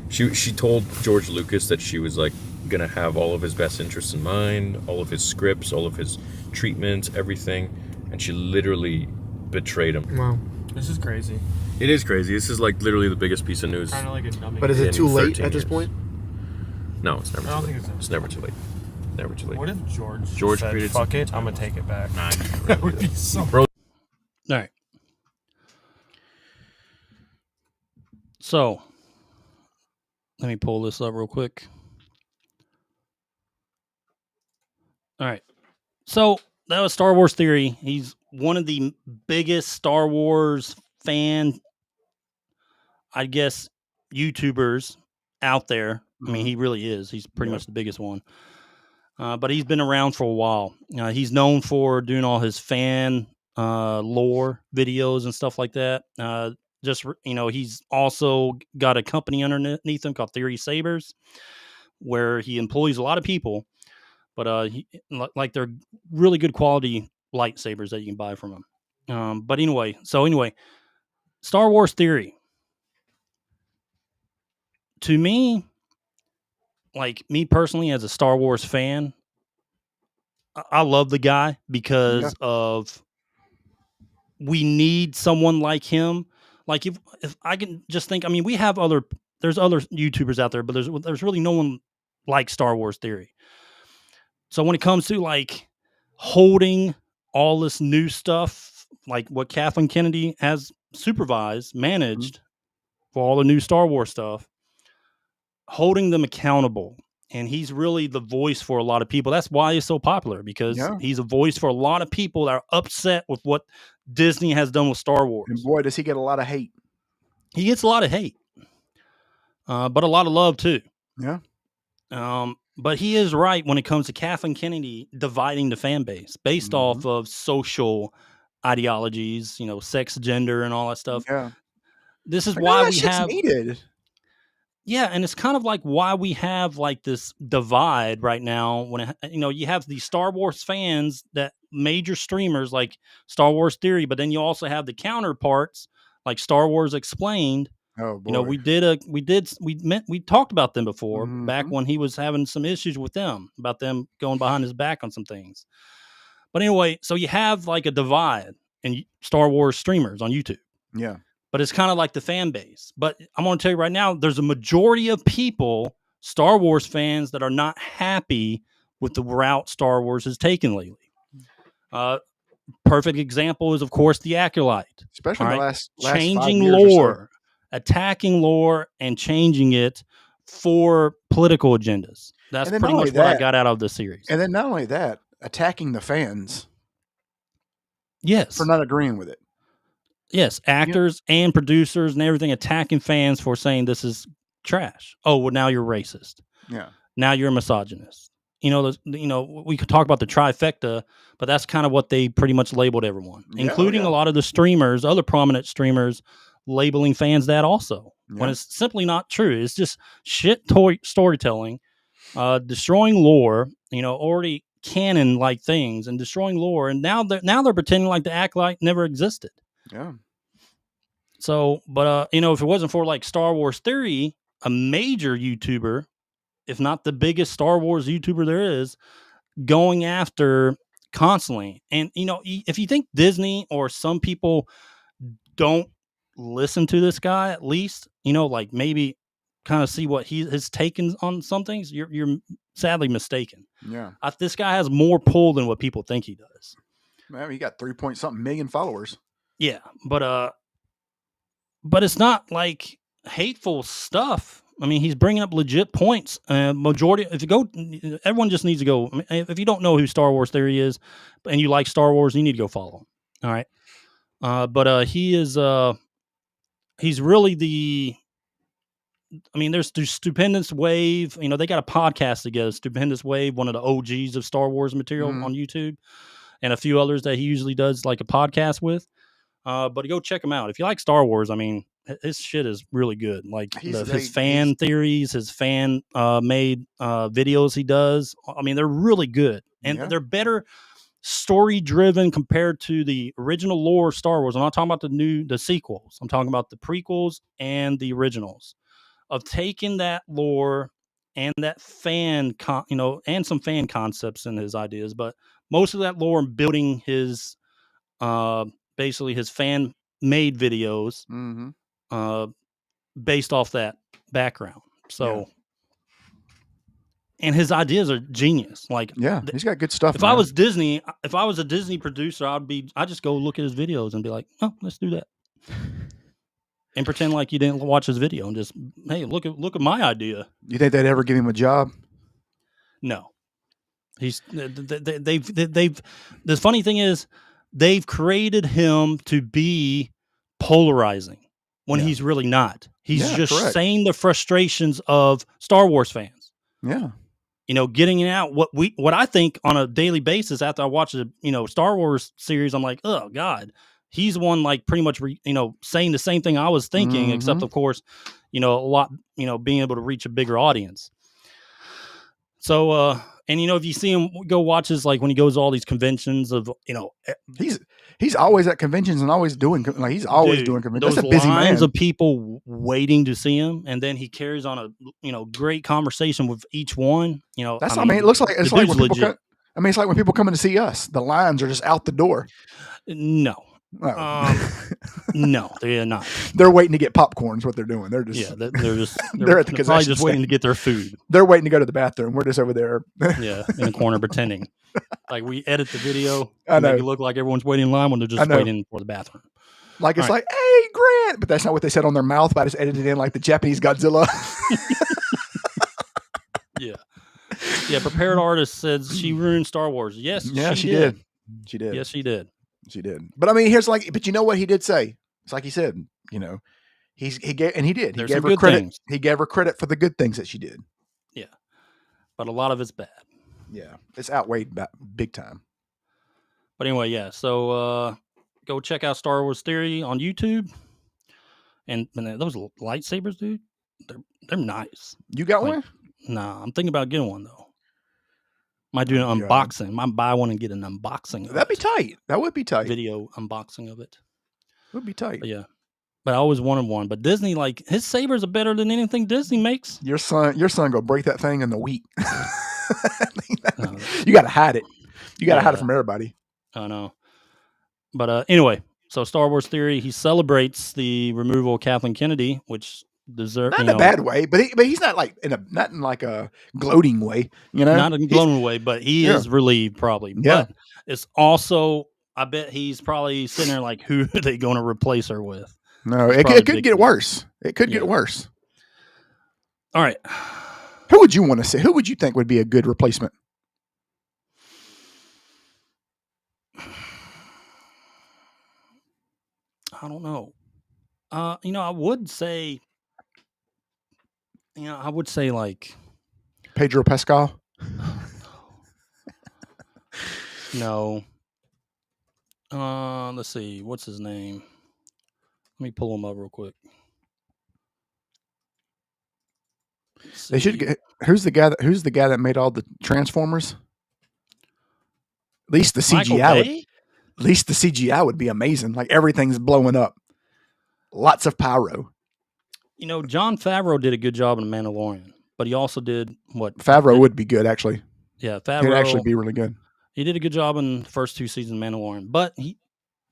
She told George Lucas that she was like gonna have all of his best interests in mind, all of his scripts, all of his treatments, everything, and she literally betrayed him. Wow. This is crazy. It is crazy. This is like literally the biggest piece of news. Kind of like a dummy. But is it in too late 13 at this years. point? No, it's never I too don't late. think It's never too late. Never too late. What if George said, created fuck something it, I'm gonna take it back? Nah, That would be so... bro. All right. So, let me pull this up real quick. All right. So, that was Star Wars Theory. He's one of the biggest Star Wars fan, I guess, YouTubers out there. I mean, he really is. He's pretty much the biggest one. But he's been around for a while. He's known for doing all his fan lore videos and stuff like that. He's also got a company underneath him called Theory Sabers, where he employs a lot of people. But they're really good quality lightsabers that you can buy from him. But anyway, Star Wars Theory. To me, like me personally, as a Star Wars fan, I love the guy because of we need someone like him. Like if I can just think, I mean, there's other YouTubers out there, but there's really no one like Star Wars Theory. So when it comes to like holding all this new stuff, like what Kathleen Kennedy has managed for all the new Star Wars stuff, holding them accountable. And he's really the voice for a lot of people. That's why he's so popular, because he's a voice for a lot of people that are upset with what Disney has done with Star Wars. And boy, does he get a lot of hate. He gets a lot of hate, but a lot of love too. Yeah. But he is right when it comes to Kathleen Kennedy dividing the fan base based off of social ideologies, sex, gender, and all that stuff. Yeah. This is why we have needed. Yeah, and it's kind of like why we have like this divide right now. When you have these Star Wars fans, that major streamers like Star Wars Theory, but then you also have the counterparts like Star Wars Explained. Oh boy. We talked about them before, back when he was having some issues with them, about them going behind his back on some things. But anyway, so you have like a divide in Star Wars streamers on YouTube. Yeah. But it's kind of like the fan base. But I'm going to tell you right now, there's a majority of people, Star Wars fans, that are not happy with the route Star Wars has taken lately. Perfect example is, of course, the Acolyte. Especially the last changing 5 years or lore, attacking lore, and changing it for political agendas. That's pretty much what I got out of this series. And then not only that, attacking the fans. Yes. For not agreeing with it. Yes, actors and producers and everything attacking fans for saying this is trash. Oh, well, now you're racist. Yeah. Now you're a misogynist. we could talk about the trifecta, but that's kind of what they pretty much labeled everyone, including a lot of the streamers, other prominent streamers, labeling fans that also, when it's simply not true. It's just shit storytelling, destroying lore, already canon like things, and destroying lore, and now they're pretending like the acolyte never existed. Yeah. So, but if it wasn't for like Star Wars Theory, a major YouTuber, if not the biggest Star Wars YouTuber there is, going after constantly. And, if you think Disney or some people don't listen to this guy, at least, like maybe kind of see what his taken on some things, you're sadly mistaken. Yeah. This guy has more pull than what people think he does. Man, he got 3-point-something million followers. Yeah. But it's not like hateful stuff. I mean, he's bringing up legit points. Majority, everyone just needs to go. I mean, if you don't know who Star Wars Theory is, and you like Star Wars, you need to go follow him. All right, but he is. He's really the. I mean, there's Stupendous Wave. They got a podcast together. Stupendous Wave, one of the OGs of Star Wars material on YouTube, and a few others that he usually does like a podcast with. But go check him out if you like Star Wars. I mean, his shit is really good. Like his fan theories, his fan made videos he does. I mean, they're really good, and they're better story driven compared to the original lore of Star Wars. I'm not talking about the sequels. I'm talking about the prequels and the originals, of taking that lore and that fan, and some fan concepts in his ideas, but most of that lore and building his, basically his fan made videos, based off that background. So, and his ideas are genius. Like, he's got good stuff. If I was a Disney producer, I'd just go look at his videos and be like, oh, let's do that. And pretend like you didn't watch his video and just, hey, look at my idea. You think they'd ever give him a job? No. The funny thing is, they've created him to be polarizing when he's really not. He's just saying the frustrations of Star Wars fans. Yeah. Getting it out what I think on a daily basis after I watch the Star Wars series. I'm like, oh God, he's one like pretty much saying the same thing I was thinking, except of course, a lot being able to reach a bigger audience. So and if you see him go watch his, like when he goes to all these conventions of he's always at conventions and always doing doing conventions. Those That's a busy lines man of people waiting to see him, and then he carries on a great conversation with each one. That's it looks like it's like when people it's like when people come in to see us, the lines are just out the door. No. No, they're not. They're waiting to get popcorn is what they're doing. They're just they're at the concession probably just stand. waiting to get their food. They're waiting to go to the bathroom. We're just over there. In a corner pretending. Like we edit the video and make it look like everyone's waiting in line when they're just waiting for the bathroom. Like it's like, hey Grant, but that's not what they said on their mouth, but I just edited in like the Japanese Godzilla. Yeah, prepared artist says she ruined Star Wars. Yes, she did. She did. Yes, she did. She did. But I mean, but you know what he did say? It's like he said, he gave her credit. Things. He gave her credit for the good things that she did. Yeah. But a lot of it's bad. Yeah. It's outweighed big time. But anyway, so go check out Star Wars Theory on YouTube. And those lightsabers, dude, they're nice. You got one? Nah, I'm thinking about getting one though. Might do an unboxing. Might buy one and get an unboxing. That'd be tight. That would be tight. Video unboxing of it. Would be tight. But but I always wanted one. But Disney, like his sabers are better than anything Disney makes. Your son go break that thing in the week. You got to hide it. You got to hide it from everybody. I know. But anyway, so Star Wars Theory, he celebrates the removal of Kathleen Kennedy, which deserve not in a bad way, but he's not like not in like a gloating way, not in a gloating way, but he is relieved probably. Yeah. But it's also, I bet he's probably sitting there like, who are they going to replace her with? No, it could get worse. It could get worse. All right. Who would you want to see? Who would you think would be a good replacement? I don't know. I would say like Pedro Pascal. No. Let's see. What's his name? Let me pull him up real quick. They should get. Who's the guy that made all the Transformers? At least the CGI. At least the CGI would be amazing. Like everything's blowing up. Lots of pyro. You know, Jon Favreau did a good job in The Mandalorian, but he also did what? Favreau would be good, actually. Yeah, Favreau. He'd actually be really good. He did a good job in the first 2 seasons of Mandalorian, but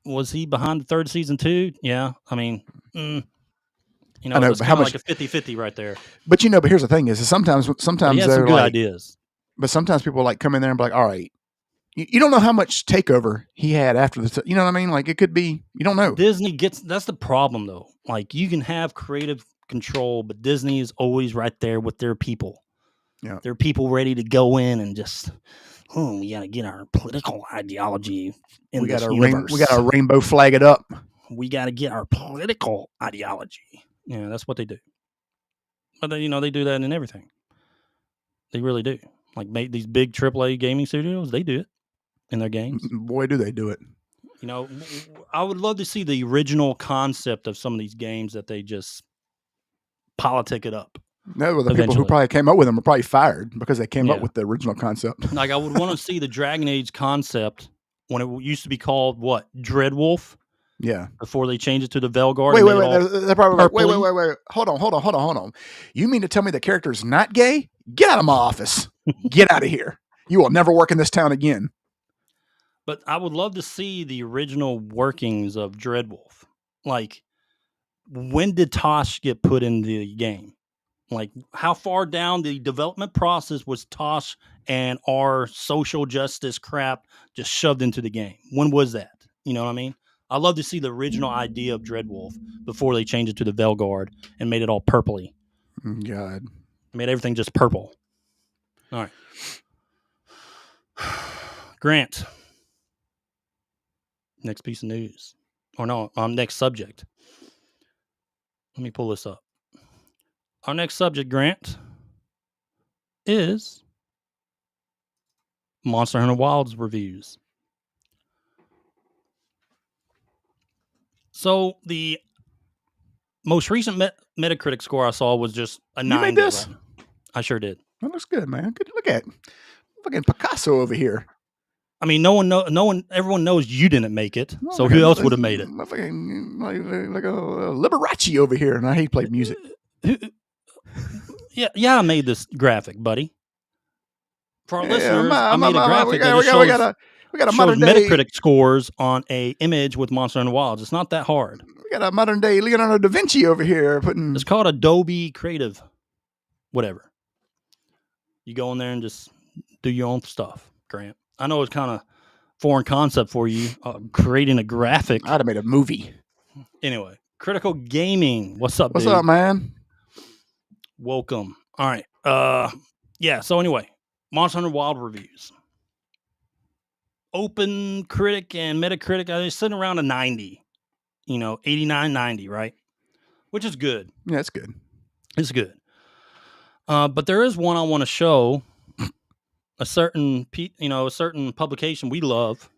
was he behind the third season too? Yeah, I mean, you know, it's kind of like a 50-50 right there. But but here's the thing: is sometimes he has some good ideas. But sometimes people like come in there and be like, "All right, you don't know how much takeover he had after the, you know what I mean? Like it could be, you don't know." Disney that's the problem though. Like you can have creative control, but Disney is always right there with their people. Yeah, their people ready to go in and just. We got to get our political ideology in this universe. We got our rainbow flag it up. We got to get our political ideology. Yeah, that's what they do. But they do that in everything. They really do. Like make these big AAA gaming studios, they do it in their games. Boy, do they do it. You know, I would love to see the original concept of some of these games that they just politic it up. No, the people who probably came up with them are probably fired because they came up with the original concept. Like I would want to see the Dragon Age concept when it used to be called what? Dreadwolf? Yeah. Before they changed it to the Velguard. Wait. They're probably like, wait. Hold on. You mean to tell me the character's not gay? Get out of my office. Get out of here. You will never work in this town again. But I would love to see the original workings of Dreadwolf. Like, when did Tosh get put in the game? Like, how far down the development process was Tosh and our social justice crap just shoved into the game? When was that? You know what I mean? I'd love to see the original idea of Dreadwolf before they changed it to the Velguard and made it all purpley. God. Made everything just purple. All right. Grant. Next piece of news. Or no, next subject. Let me pull this up. Our next subject, Grant, is Monster Hunter Wilds reviews. So the most recent Metacritic score I saw was just a 9. You made this? Right? I sure did. That looks good, man. Good. Look at fucking Picasso over here. I mean, everyone knows you didn't make it. No, so who else would have made it? Like a Liberace over here, and I hate playing music. Yeah, I made this graphic, buddy. For our listeners, I made a graphic that we got a shows modern day Metacritic scores on a image with Monster Hunter Wilds. It's not that hard. We got a modern day Leonardo da Vinci over here putting. It's called Adobe Creative, whatever. You go in there and just do your own stuff, Grant. I know it's kind of foreign concept for you, creating a graphic. I'd have made a movie. Anyway, Critical Gaming. What's up, What's dude? up, man? Welcome. All right. Yeah. So anyway, Monster Hunter Wild reviews. Open Critic and Metacritic, they're sitting around a 90. 89, 90, right? Which is good. Yeah, it's good. It's good. But there is one I want to show. A certain publication we love.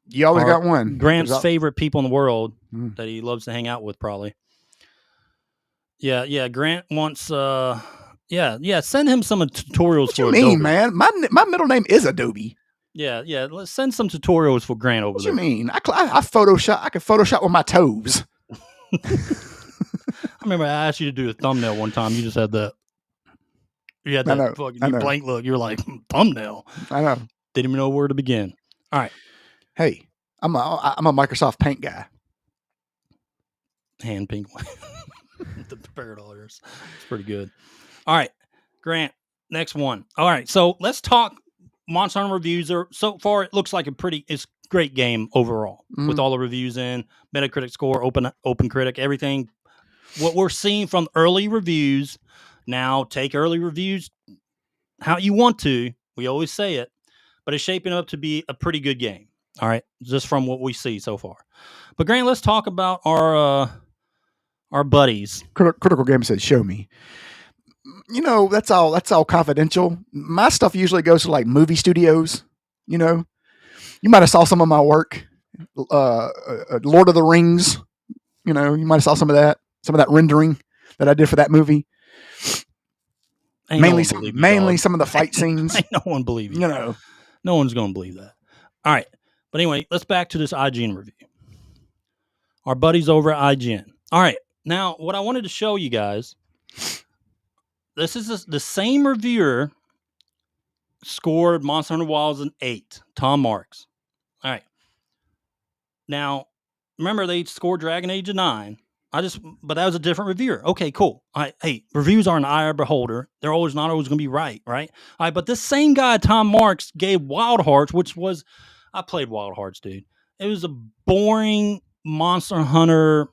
You always got one. Grant's favorite people in the world that he loves to hang out with, probably. Yeah. Grant wants. Send him some tutorials for Adobe. What you mean, man? My middle name is Adobe. Yeah. Let's send some tutorials for Grant over there. What you mean? I Photoshop. I can Photoshop with my toes. I remember I asked you to do a thumbnail one time. You just had that. You had that fucking blank look. You're like, thumbnail. I know. Didn't even know where to begin. All right. Hey, I'm a Microsoft Paint guy. Hand pink one. The $100. It's pretty good. All right. Grant, next one. All right. So let's talk Monster Hunter reviews. So far, it looks like it's great game overall with all the reviews in, Metacritic score, open critic, everything. What we're seeing from early reviews. Now, take early reviews how you want to. We always say it, but it's shaping up to be a pretty good game. All right, just from what we see so far. But Grant, let's talk about our buddies. Critical Game said, "Show me." That's all confidential. My stuff usually goes to like movie studios. You might have saw some of my work, Lord of the Rings. You might have saw some of that rendering that I did for that movie. Mainly some of the fight scenes. Ain't no one believe you. No one's gonna believe that. All right, but anyway, let's back to this IGN review. Our buddies over at IGN. All right, now what I wanted to show you guys. This is the same reviewer scored Monster Hunter Wilds an 8. Tom Marks. All right. Now, remember they scored Dragon Age a 9. But that was a different reviewer. Okay, cool. All right. Hey, reviews are an eye of a beholder. They're not always going to be right? All right. But this same guy, Tom Marks, gave Wild Hearts, I played Wild Hearts, dude. It was a boring Monster Hunter.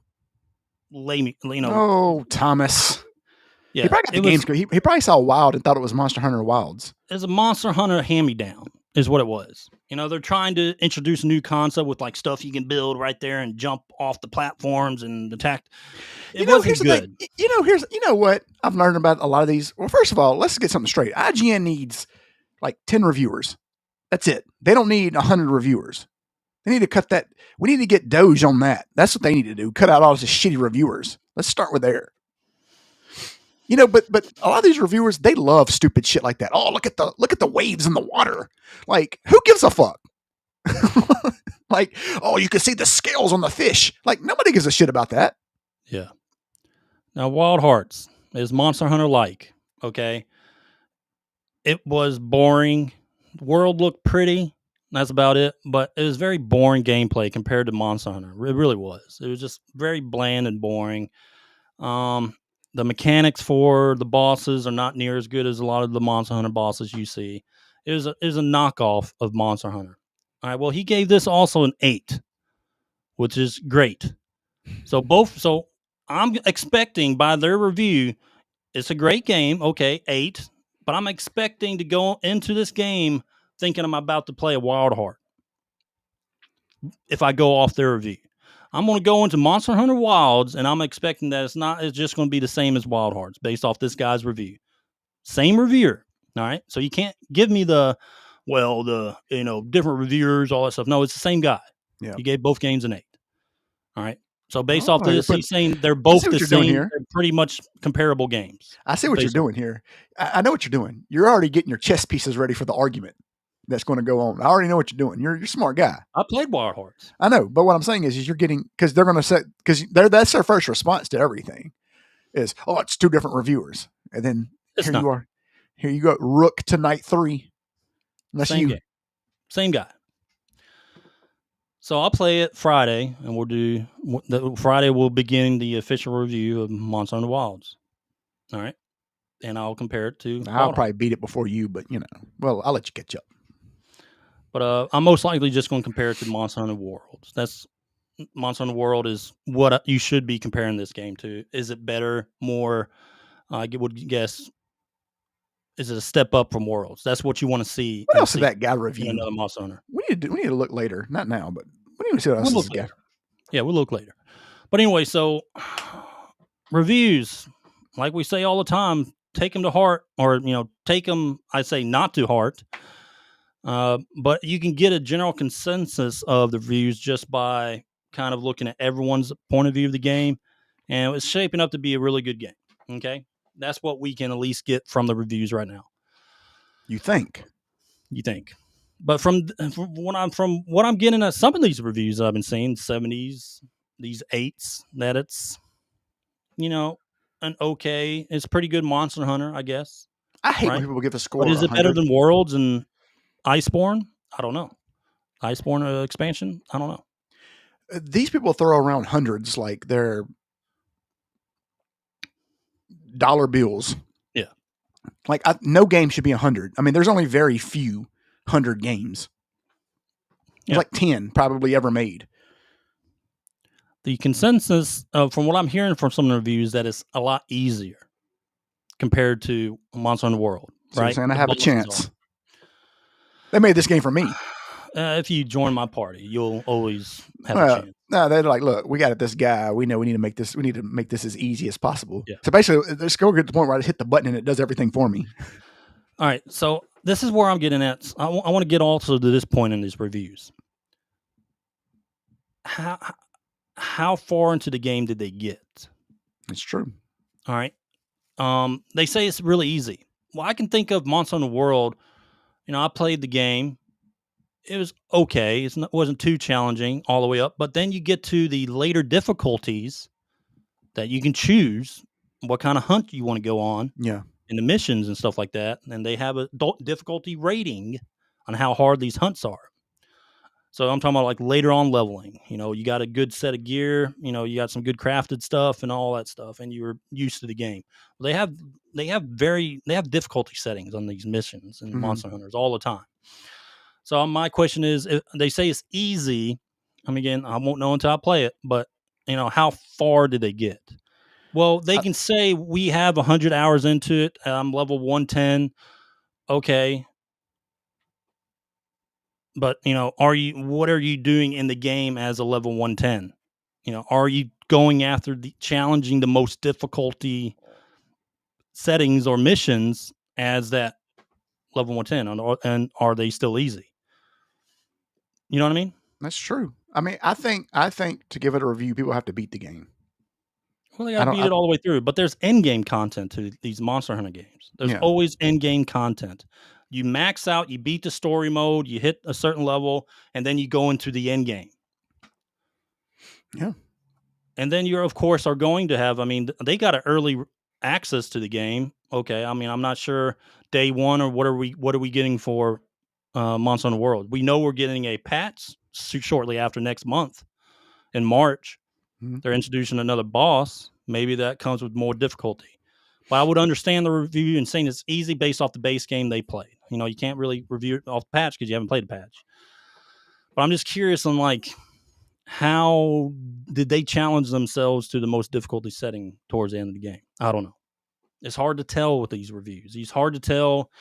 Oh, Thomas. Yeah, he probably got the games. He probably saw Wild and thought it was Monster Hunter Wilds. It's a Monster Hunter hand-me-down, is what it was. They're trying to introduce a new concept with like stuff you can build right there and jump off the platforms and attack. It wasn't good. You know what I've learned about a lot of these. Well, first of all, let's get something straight. IGN needs like 10 reviewers. That's it. They don't need 100 reviewers. They need to cut that. We need to get Doge on that. That's what they need to do. Cut out all these shitty reviewers. Let's start with there. But a lot of these reviewers, they love stupid shit like that. Oh, look at the waves in the water. Like, who gives a fuck? Like, oh, you can see the scales on the fish. Like, nobody gives a shit about that. Yeah. Now, Wild Hearts is Monster Hunter-like, okay? It was boring. The world looked pretty. That's about it. But it was very boring gameplay compared to Monster Hunter. It really was. It was just very bland and boring. The mechanics for the bosses are not near as good as a lot of the Monster Hunter bosses you see. It was a knockoff of Monster Hunter. All right, well, he gave this also an 8, which is great. So I'm expecting by their review, it's a great game. Okay, 8. But I'm expecting to go into this game thinking I'm about to play a Wild Heart. If I go off their review. I'm going to go into Monster Hunter Wilds, and I'm expecting that it's just going to be the same as Wild Hearts based off this guy's review. Same reviewer. All right. So you can't give me different reviewers, all that stuff. No, it's the same guy. Yeah. He gave both games an 8. All right. So based off this, he's saying they're both the same. They're pretty much comparable games. I see what you're doing here. I know what you're doing. You're already getting your chess pieces ready for the argument that's going to go on. I already know what you're doing. You're a smart guy. I played Wild Hearts. I know, but what I'm saying is you're getting, because they're going to say, that's their first response to everything is, oh, it's 2 different reviewers. And then here you go, Rook to Night 3. Game. Same guy. So I'll play it Friday, and Friday we'll begin the official review of Monster Hunter Wilds. All right. And I'll compare it to. I'll probably beat it before you, but I'll let you catch up. But I'm most likely just going to compare it to Monster Hunter Worlds. Monster Hunter World is what you should be comparing this game to. Is it better, more? I would guess. Is it a step up from Worlds? That's what you want to see. What else did that guy review? Another Monster Hunter. We need to look later. Not now, but we need to see what else this guy. Yeah, we'll look later. But anyway, so reviews, like we say all the time, take them to heart, or take them. I say not to heart. But you can get a general consensus of the reviews just by kind of looking at everyone's point of view of the game. And it's shaping up to be a really good game. Okay. That's what we can at least get from the reviews right now. You think. But from what I'm getting at some of these reviews I've been seeing, 70s, these 8s, that it's, an okay, it's pretty good Monster Hunter, I guess. I hate when people give a score. But is it better than Worlds and Iceborne? I don't know. Iceborne expansion? I don't know. These people throw around hundreds like they're dollar bills. Yeah. Like no game should be 100. I mean, there's only very few 100 games. There's like 10 probably ever made. The consensus, from what I'm hearing from some of the reviews, that it's a lot easier compared to Monster Hunter World. So right? You're saying I have a chance. They made this game for me. If you join my party, you'll always have a chance. No, they're like, look, we got this guy. We know we need to make this. We need to make this as easy as possible. Yeah. So basically, let's go get to the point where I just hit the button and it does everything for me. All right. So this is where I'm getting at. I want to get also to this point in these reviews. How far into the game did they get? It's true. All right. They say it's really easy. Well, I can think of Monster Hunter World. I played the game. It was okay. It wasn't too challenging all the way up. But then you get to the later difficulties that you can choose what kind of hunt you want to go on. Yeah. And the missions and stuff like that. And they have a difficulty rating on how hard these hunts are. So I'm talking about like later on leveling. You got a good set of gear. You got some good crafted stuff and all that stuff, and you're used to the game. Well, they have difficulty settings on these missions and Monster Hunters all the time. So my question is, if they say it's easy. Again, I won't know until I play it, but how far did they get? Well, they can say we have 100 hours into it. I'm level 110. Okay. But, what are you doing in the game as a level 110? Are you going after challenging the most difficulty settings or missions as that level 110? And are they still easy? You know what I mean? That's true. I think to give it a review, people have to beat the game. Well, they got to beat it all the way through. But there's end game content to these Monster Hunter games. There's always end game content. You max out, you beat the story mode, you hit a certain level, and then you go into the end game. Yeah. And then you, of course, are going to have, they got an early access to the game. Okay. I'm not sure day one or what are we getting for Monster Hunter World. We know we're getting a patch shortly after next month in March. Mm-hmm. They're introducing another boss. Maybe that comes with more difficulty. But I would understand the review and saying it's easy based off the base game they played. You can't really review it off the patch because you haven't played the patch. But I'm just curious on how did they challenge themselves to the most difficulty setting towards the end of the game? I don't know. It's hard to tell with these reviews. It's hard to tell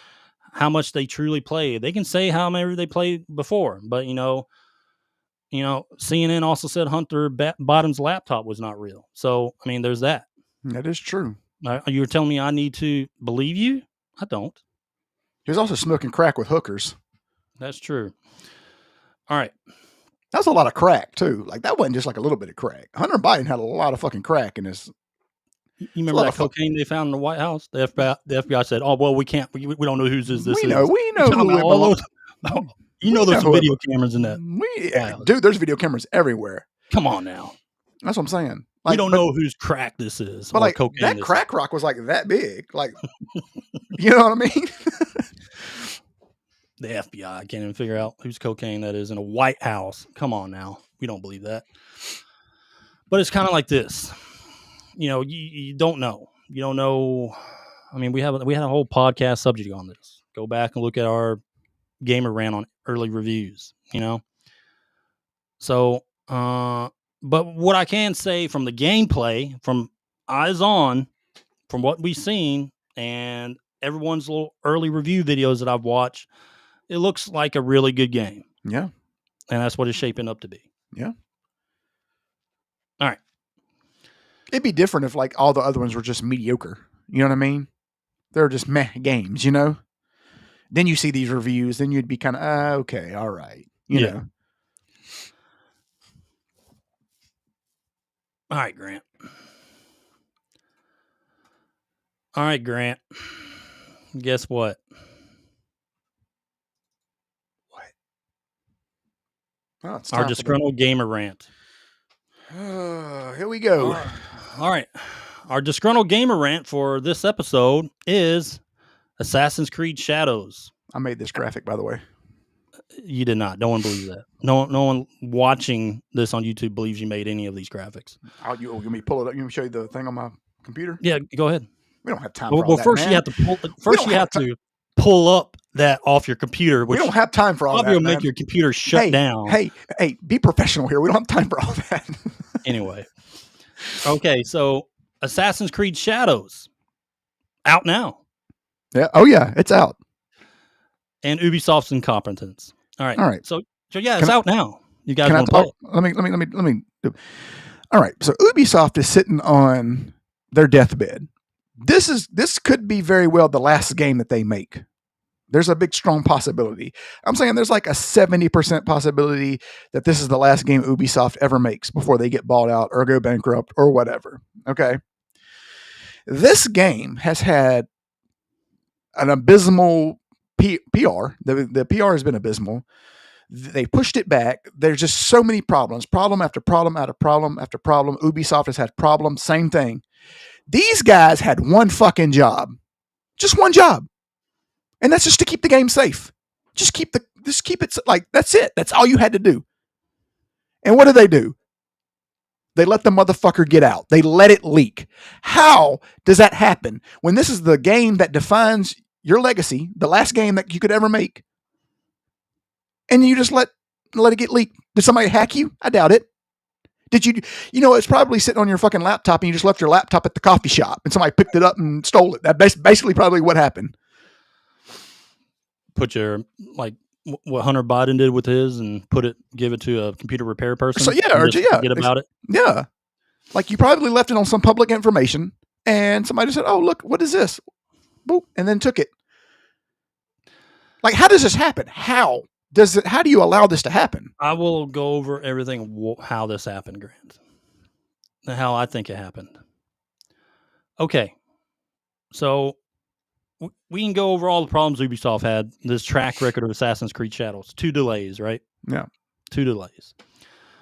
how much they truly play. They can say how many they played before, but CNN also said Hunter Bottom's laptop was not real. So there's that. That is true. You were telling me I need to believe you? I don't. He was also smoking crack with hookers. That's true. All right. That's a lot of crack, too. That wasn't just a little bit of crack. Hunter Biden had a lot of fucking crack in his... You remember that cocaine they found in the White House? The FBI said, oh, well, we can't... We don't know whose this is. We know who it belongs. There's some video cameras in that. Dude, there's video cameras everywhere. Come on now. That's what I'm saying. We don't know whose crack this is. But that crack rock was that big. You know what I mean? The FBI can't even figure out whose cocaine that is in a White House. Come on now. We don't believe that. But it's kind of like this. You don't know. You don't know. We had a whole podcast subject on this. Go back and look at our gamer rant on early reviews, So, but what I can say from the gameplay, from eyes on, from what we've seen, and everyone's little early review videos that I've watched, it looks like a really good game. Yeah. And that's what it's shaping up to be. Yeah. All right. It'd be different if all the other ones were just mediocre. You know what I mean? They're just meh games, Then you see these reviews, then you'd be kind of, okay, all right. You know. All right, Grant. All right, Grant. Guess what? Oh, it's our disgruntled gamer rant. Here we go. All right. Our disgruntled gamer rant for this episode is Assassin's Creed Shadows. I made this graphic, by the way. You did not. No one believes that. No one watching this on YouTube believes you made any of these graphics. You want me to pull it up? You want me to show you the thing on my computer? Yeah, go ahead. We don't have time for all that, first man. you have to pull up that off your computer. Which we don't have time for all that, Probably will make your computer shut down. Hey, be professional here. We don't have time for all that. Anyway. Okay, so Assassin's Creed Shadows. Out now. Yeah. Oh, yeah. It's out. And Ubisoft's incompetence. All right. So yeah, it's out now. You guys want to play it? Let me. All right. So Ubisoft is sitting on their deathbed. This could be very well the last game that they make. There's a big, strong possibility. I'm saying there's like a 70% possibility that this is the last game Ubisoft ever makes before they get bought out or go bankrupt or whatever. Okay. This game has had an abysmal PR. The PR has been abysmal. They pushed it back. There's just so many problems. Problem after problem after problem after problem. Ubisoft has had problems. Same thing. These guys had one fucking job. Just one job. And that's just to keep the game safe. Just keep it like, that's it. That's all you had to do. And what do? They let the motherfucker get out. They let it leak. How does that happen when this is the game that defines your legacy, the last game that you could ever make, and you just let it get leaked? Did somebody hack you? I doubt it. Did you? It's probably sitting on your fucking laptop, and you just left your laptop at the coffee shop, and somebody picked it up and stole it. That's basically probably what happened. Put your what Hunter Biden did with his, and give it to a computer repair person. So forget about it. Yeah, like you probably left it on some public information, and somebody said, "Oh, look, what is this?" Boop, and then took it. Like, how does this happen? How do you allow this to happen? I will go over everything how this happened, Grant. How I think it happened. Okay, so we can go over all the problems Ubisoft had. This track record of Assassin's Creed Shadows. 2 delays, right? Yeah. 2 delays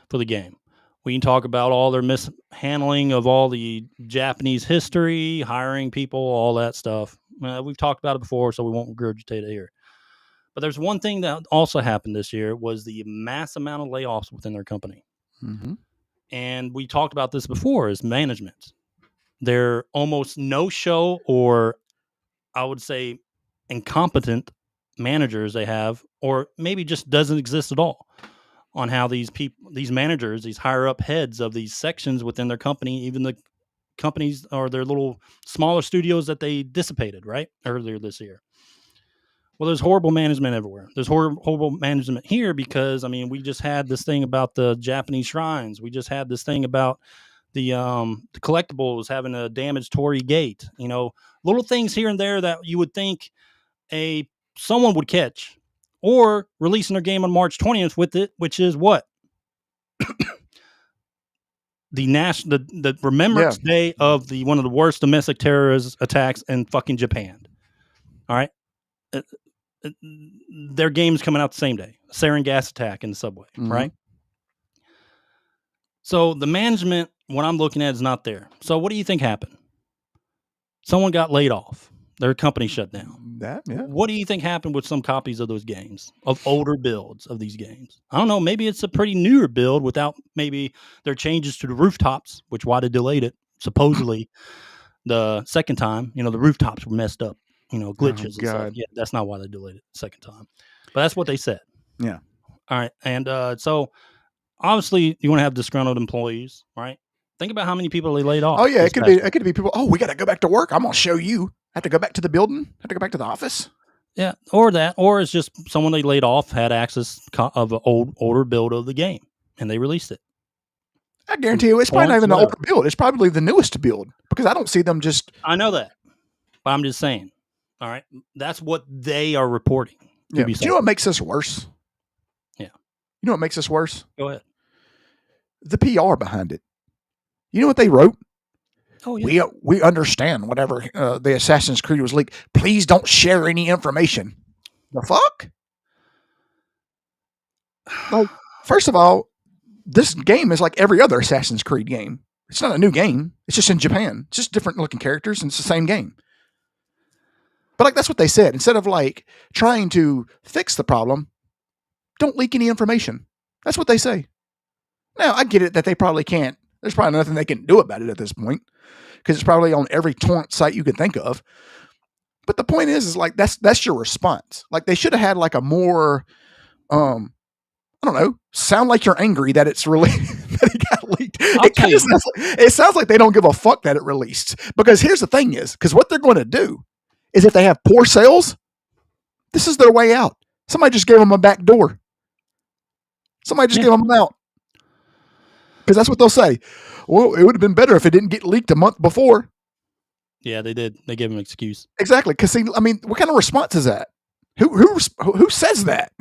for the game. We can talk about all their mishandling of all the Japanese history, hiring people, all that stuff. We've talked about it before, so we won't regurgitate it here. But there's one thing that also happened this year was the mass amount of layoffs within their company. Mm-hmm. And we talked about this before, is management. They're almost no-show, or I would say incompetent managers they have, or maybe just doesn't exist at all, on how these managers, these higher up heads of these sections within their company, even the companies or their little smaller studios that they dissipated, right, earlier this year. Well, there's horrible management everywhere. There's horrible management here because, we just had this thing about the Japanese shrines. We just had this thing about the collectibles having a damaged Torii gate. Little things here and there that you would think someone would catch, or releasing their game on March 20th with it, which is what? the Remembrance Day of one of the worst domestic terrorist attacks in fucking Japan. All right. Their game's coming out the same day. Sarin gas attack in the subway, right? So the management, what I'm looking at, is not there. So what do you think happened? Someone got laid off. Their company shut down. What do you think happened with some copies of those games, of older builds of these games? I don't know. Maybe it's a pretty newer build without maybe their changes to the rooftops, which why they delayed it. Supposedly, the second time, the rooftops were messed up. Glitches and stuff. Yeah, that's not why they delayed it the second time. But that's what they said. Yeah. All right. And so obviously you want to have disgruntled employees, right? Think about how many people they laid off. Oh yeah, it could be people. Oh, we got to go back to work. I'm gonna show you. Have to go back to the building. Have to go back to the office. Yeah, or it's just someone they laid off had access of an older build of the game, and they released it. I guarantee you, it's probably not even the older build. It's probably the newest build, because I don't see them just. I know that, but I'm just saying. All right, that's what they are reporting. Yeah. Do you know what makes this worse? Yeah. You know what makes this worse? Go ahead. The PR behind it. You know what they wrote? Oh yeah. We understand whatever the Assassin's Creed was leaked. Please don't share any information. The fuck? Like, first of all, this game is like every other Assassin's Creed game. It's not a new game. It's just in Japan. It's just different looking characters, and it's the same game. But that's what they said. Instead of trying to fix the problem, don't leak any information. That's what they say. Now, I get it that they probably can't. There's probably nothing they can do about it at this point, because it's probably on every torrent site you can think of. But the point is that's your response. They should have had a more, I don't know, sound like you're angry that it's really that it got leaked. It sounds like they don't give a fuck that it released. Because here's the thing because what they're going to do is, if they have poor sales, this is their way out. Somebody just gave them a back door. Somebody just gave them an out. Because that's what they'll say. Well, it would have been better if it didn't get leaked a month before. Yeah, they did. They gave him an excuse. Exactly. Because, what kind of response is that? Who says that?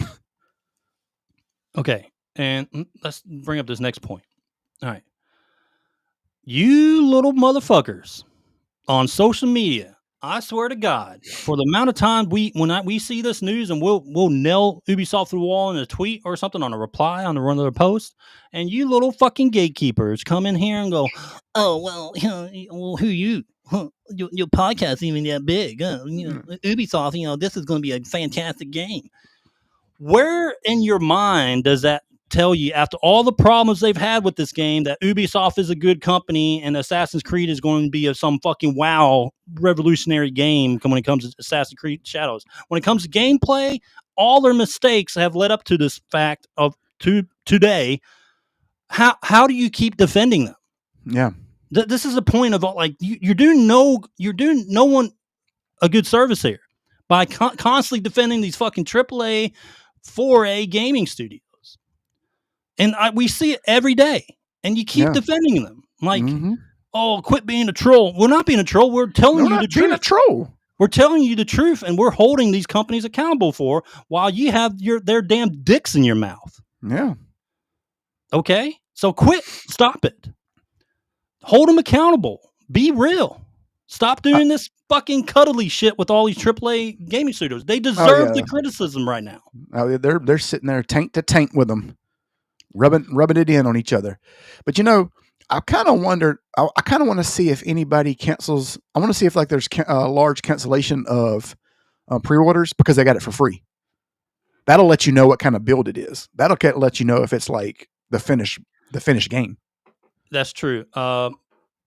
Okay, and let's bring up this next point. All right. You little motherfuckers on social media, I swear to God, for the amount of time we see this news and we'll nail Ubisoft to the wall in a tweet or something on a reply on one of their posts, and you little fucking gatekeepers come in here and go, oh, well, who you? Your podcast even that big. Ubisoft, this is going to be a fantastic game. Where in your mind does that tell you, after all the problems they've had with this game, that Ubisoft is a good company and Assassin's Creed is going to be some fucking wow revolutionary game when it comes to Assassin's Creed Shadows? When it comes to gameplay, all their mistakes have led up to this fact of today. How do you keep defending them? Yeah. This is the point of you're doing no one a good service here by constantly defending these fucking AAA 4A gaming studios. And we see it every day, and you keep defending them. Like, oh, quit being a troll. We're not being a troll. We're telling you the truth. Being a troll. We're telling you the truth, and we're holding these companies accountable for while you have their damn dicks in your mouth. Yeah. Okay? So quit. Stop it. Hold them accountable. Be real. Stop doing this fucking cuddly shit with all these AAA gaming studios. They deserve the criticism right now. Oh, they're sitting there tank to tank with them. Rubbing it in on each other. But I kind of wondered, I kind of want to see if anybody cancels. I want to see if there's a large cancellation of pre-orders because they got it for free. That'll let you know what kind of build it is. That'll let you know if it's like the finished game. That's true.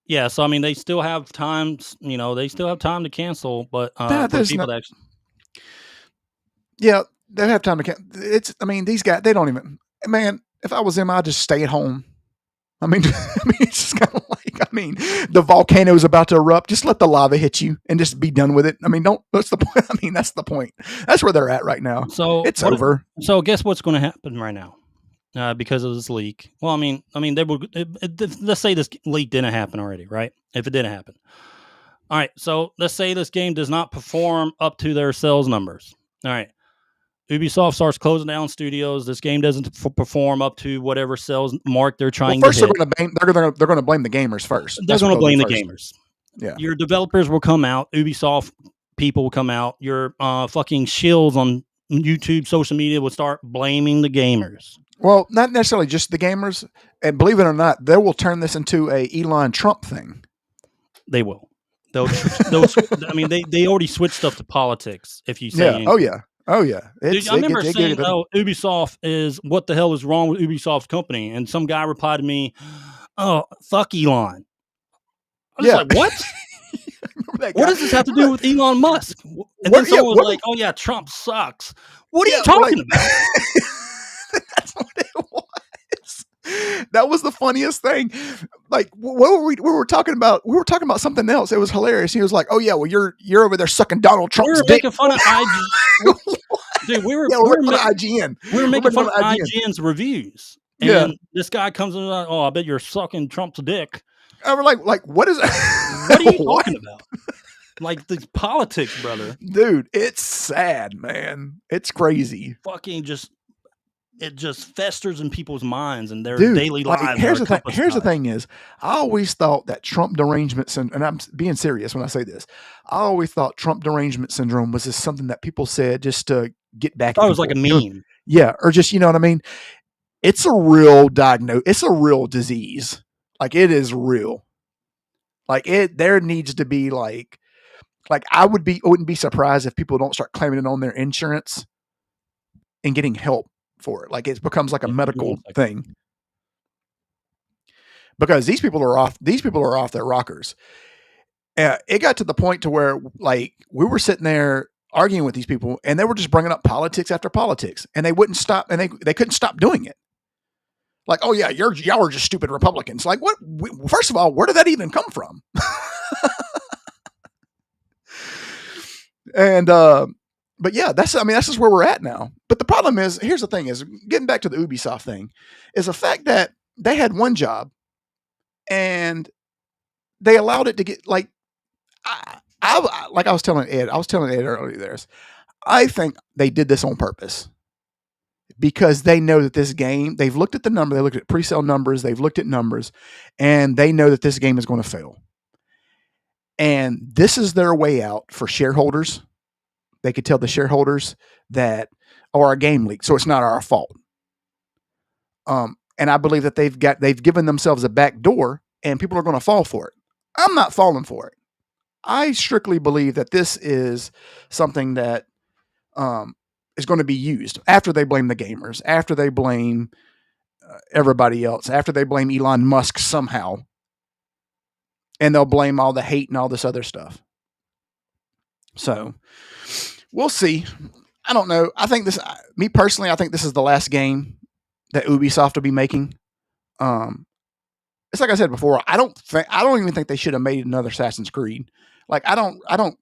Yeah. So, I mean, they still have time, they still have time to cancel, but yeah, they have time to cancel. These guys, they don't even, man, if I was them, I'd just stay at home. I mean, it's just kind of the volcano's about to erupt. Just let the lava hit you and just be done with it. What's the point? That's the point. That's where they're at right now. So it's over. So guess what's going to happen right now? Because of this leak. Well, they will. Let's say this leak didn't happen already, right? If it didn't happen. All right. So let's say this game does not perform up to their sales numbers. All right. Ubisoft starts closing down studios. This game doesn't perform up to whatever sales mark they're trying to hit. First, they're going to blame the gamers first. They're going to blame the gamers. Yeah. Your developers will come out. Ubisoft people will come out. Your fucking shills on YouTube, social media will start blaming the gamers. Well, not necessarily just the gamers. And believe it or not, they will turn this into a Elon Trump thing. They will. They'll they already switched stuff to politics. If you say anything. Oh yeah. Dude, I remember saying, Ubisoft is, what the hell is wrong with Ubisoft's company? And some guy replied to me, oh, fuck Elon. I was like, what? What does this have to do with Elon Musk? And then someone was like, oh yeah, Trump sucks. What are you talking about? That's what it was. That was the funniest thing. Like, what were we were talking about? We were talking about something else. It was hilarious. He was like, "Oh yeah, well you're over there sucking Donald Trump's dick." Making fun of IG. Dude, we were making fun of IGN. We were making fun of IGN's reviews. And this guy comes in like, "Oh, I bet you're sucking Trump's dick." And we're like, what is that? What are you talking about? Like the politics, brother. Dude, it's sad, man. It's crazy. Fucking it just festers in people's minds and their daily lives. Here's the thing is, I always thought that Trump derangement syndrome, and I'm being serious when I say this, I always thought Trump derangement syndrome was just something that people said just to get back. It was like a meme. Yeah. Or just, you know what I mean? It's a real it's a real disease. Like, it is real. Like, there needs to be like I wouldn't be surprised if people don't start claiming it on their insurance and getting help for it. Like, it becomes like a medical thing, because these people are off their rockers. It got to the point to where, like, we were sitting there arguing with these people and they were just bringing up politics after politics, and they wouldn't stop, and they couldn't stop doing it. Like, oh yeah, y'all are just stupid Republicans. Like, what? First of all, where did that even come from? And, but yeah, that's just where we're at now. But the problem is, here's the thing is, getting back to the Ubisoft thing, is the fact that they had one job and they allowed it to get, like, I was telling Ed earlier, I think they did this on purpose because they know that this game, they've looked at the number, they looked at pre-sale numbers, they've looked at numbers, and they know that this game is going to fail. And this is their way out for shareholders. They could tell the shareholders that, our game leaked, so it's not our fault. And I believe that they've given themselves a back door, and people are going to fall for it. I'm not falling for it. I strictly believe that this is something that is going to be used after they blame the gamers, after they blame everybody else, after they blame Elon Musk somehow, and they'll blame all the hate and all this other stuff. So we'll see. I don't know. I think me personally, I think this is the last game that Ubisoft will be making. It's like I said before, I don't even think they should have made another Assassin's Creed. Like, I don't,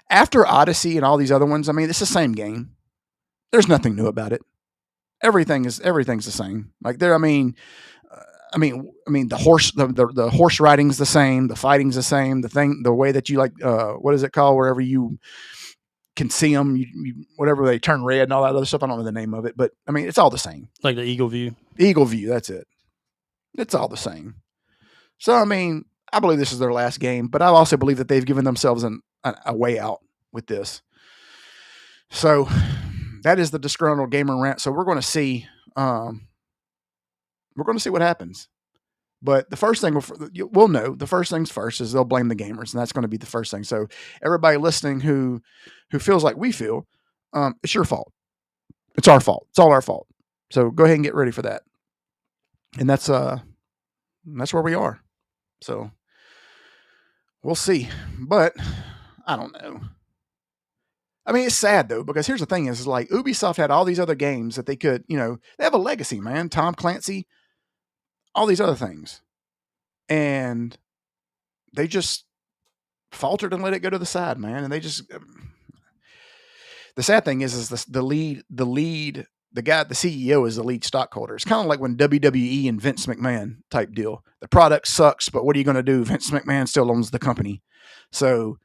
after Odyssey and all these other ones, I mean, it's the same game. There's nothing new about it. Everything's the same. Like the horse riding's the same. The fighting's the same. The way that you like, what is it called? Wherever you can see them, whatever they turn red and all that other stuff. I don't know the name of it, but I mean, it's all the same. Like the Eagle View. Eagle View, that's it. It's all the same. So, I mean, I believe this is their last game, but I also believe that they've given themselves a way out with this. So, that is the Disgruntled Gamer Rant. So, we're going to see what happens. But the first thing we'll know, the first things first is they'll blame the gamers, and that's going to be the first thing. So everybody listening who feels like we feel, it's your fault. It's our fault. It's all our fault. So go ahead and get ready for that. And that's where we are. So we'll see. But I don't know. I mean, it's sad though, because here's the thing is like Ubisoft had all these other games that they could, they have a legacy, man. Tom Clancy, all these other things. And they just faltered and let it go to the side, man. And they just, the sad thing is the guy, the CEO is the lead stockholder. It's kind of like when WWE and Vince McMahon type deal. The product sucks, but what are you going to do? Vince McMahon still owns the company. So,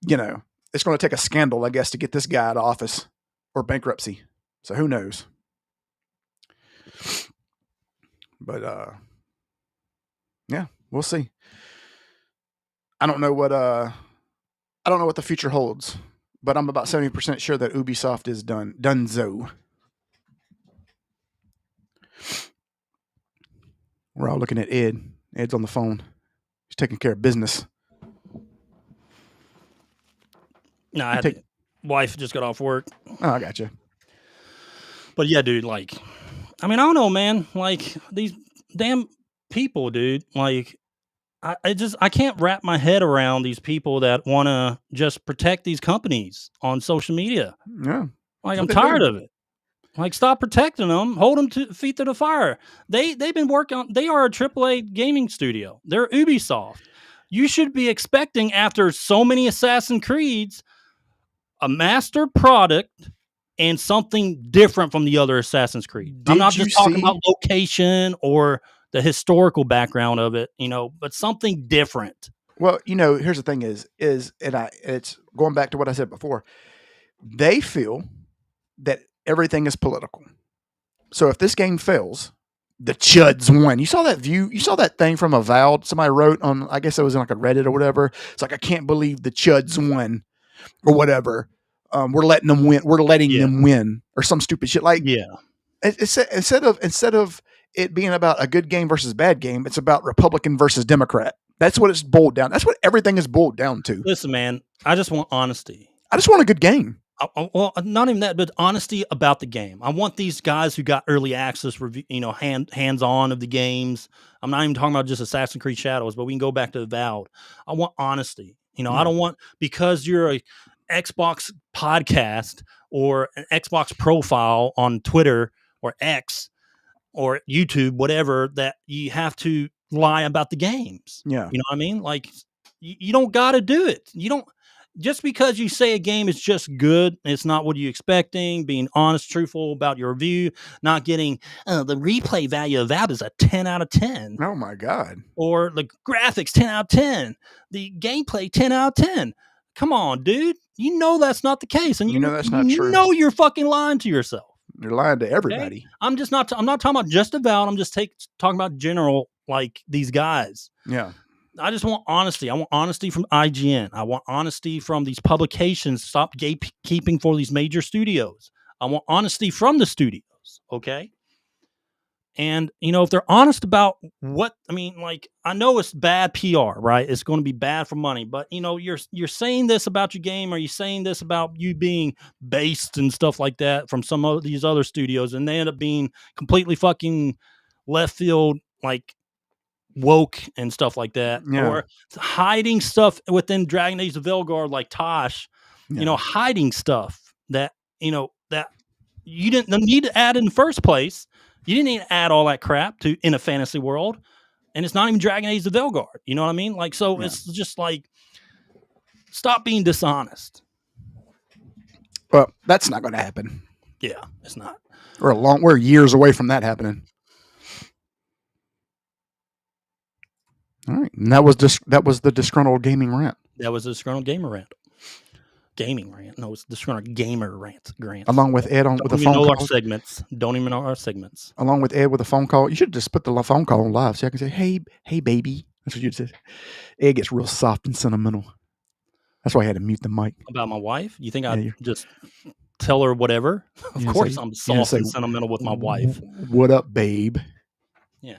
it's going to take a scandal, I guess, to get this guy out of office or bankruptcy. So who knows? But, yeah, we'll see. I don't know what the future holds, but I'm about 70% sure that Ubisoft is donezo. We're all looking at Ed. Ed's on the phone. He's taking care of business. No, wife just got off work. Oh, I got you. But yeah, dude, like, I mean, I don't know, man. Like, these damn people, dude. Like, I can't wrap my head around these people that want to just protect these companies on social media. Yeah. Like, I'm tired of it. Like, stop protecting them. Hold them to feet to the fire. They've been working on. They are a AAA gaming studio. They're Ubisoft. You should be expecting, after so many Assassin's Creeds, a master product and something different from the other Assassin's Creed. I'm not just talking about location or the historical background of it, but something different. Well, here's the thing it's going back to what I said before. They feel that everything is political. So if this game fails, the chuds won. You saw that view? You saw that thing from Avowed? Somebody wrote on, I guess it was in like a Reddit or whatever. It's like, I can't believe the chuds won or whatever. We're letting them win. We're letting them win or some stupid shit. Like, instead of it being about a good game versus bad game, it's about Republican versus Democrat. That's what it's boiled down. That's what everything is boiled down to. Listen, man, I just want honesty. I just want a good game. Well, not even that, but honesty about the game. I want these guys who got early access review, hands-on of the games. I'm not even talking about just Assassin's Creed Shadows, but we can go back to Avowed. I want honesty. I don't want, because you're a Xbox podcast or an Xbox profile on Twitter or X or YouTube, whatever, that you have to lie about the games. Yeah. You know what I mean? Like, you don't got to do it. You don't, just because you say a game is just good, it's not what you're expecting, being honest, truthful about your review, not getting the replay value of that is a 10 out of 10. Oh my God. Or the graphics 10 out of 10. The gameplay 10 out of 10. Come on, dude. You know that's not the case, and you know that's not true. You know you're fucking lying to yourself. You're lying to everybody. Okay? I'm not talking about just Avowed. I'm just talking about general, like these guys. Yeah. I just want honesty. I want honesty from IGN. I want honesty from these publications. Stop gatekeeping for these major studios. I want honesty from the studios. Okay. And, if they're honest about I know it's bad PR, right? It's going to be bad for money, but you're saying this about your game. Are you saying this about you being based and stuff like that from some of these other studios, and they end up being completely fucking left field, like woke and stuff like that, or hiding stuff within Dragon Age of Velgar, like Tosh, hiding stuff that that you didn't need to add in the first place. You didn't need to add all that crap in a fantasy world, and it's not even Dragon Age of Velgar. You know what I mean? Like, so it's just like, stop being dishonest. Well, that's not going to happen. Yeah, it's not. We're years away from that happening. All right, and that was the Disgruntled Gaming Rant. That was the Disgruntled Gamer Rant. Gaming Rant. No, it's Disgruntled Gamer Rant. Grant. Along with Ed with a phone call. Don't even know our segments. Along with Ed with a phone call. You should just put the phone call on live so I can say, hey, baby. That's what you'd say. Ed gets real soft and sentimental. That's why I had to mute the mic. About my wife? You think I'd just tell her whatever? Of course I'm soft and sentimental with my wife. What up, babe? Yeah.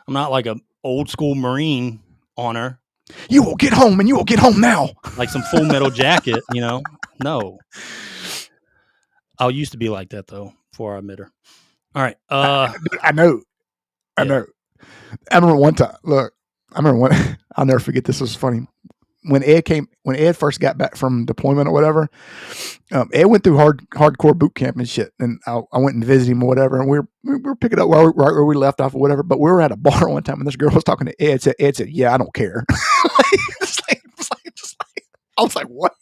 I'm not like an old school Marine on her. You will get home, and you will get home now. Like some Full Metal Jacket, No. I used to be like that, though, before I met her. All right. I know. I remember one time. Look, I'll never forget this. Was funny. When Ed first got back from deployment or whatever, Ed went through hardcore boot camp and shit. And I went and visited him or whatever. And we were picking up right where we left off or whatever. But we were at a bar one time and this girl was talking to Ed. Ed said, "Yeah, I don't care." I was like, what?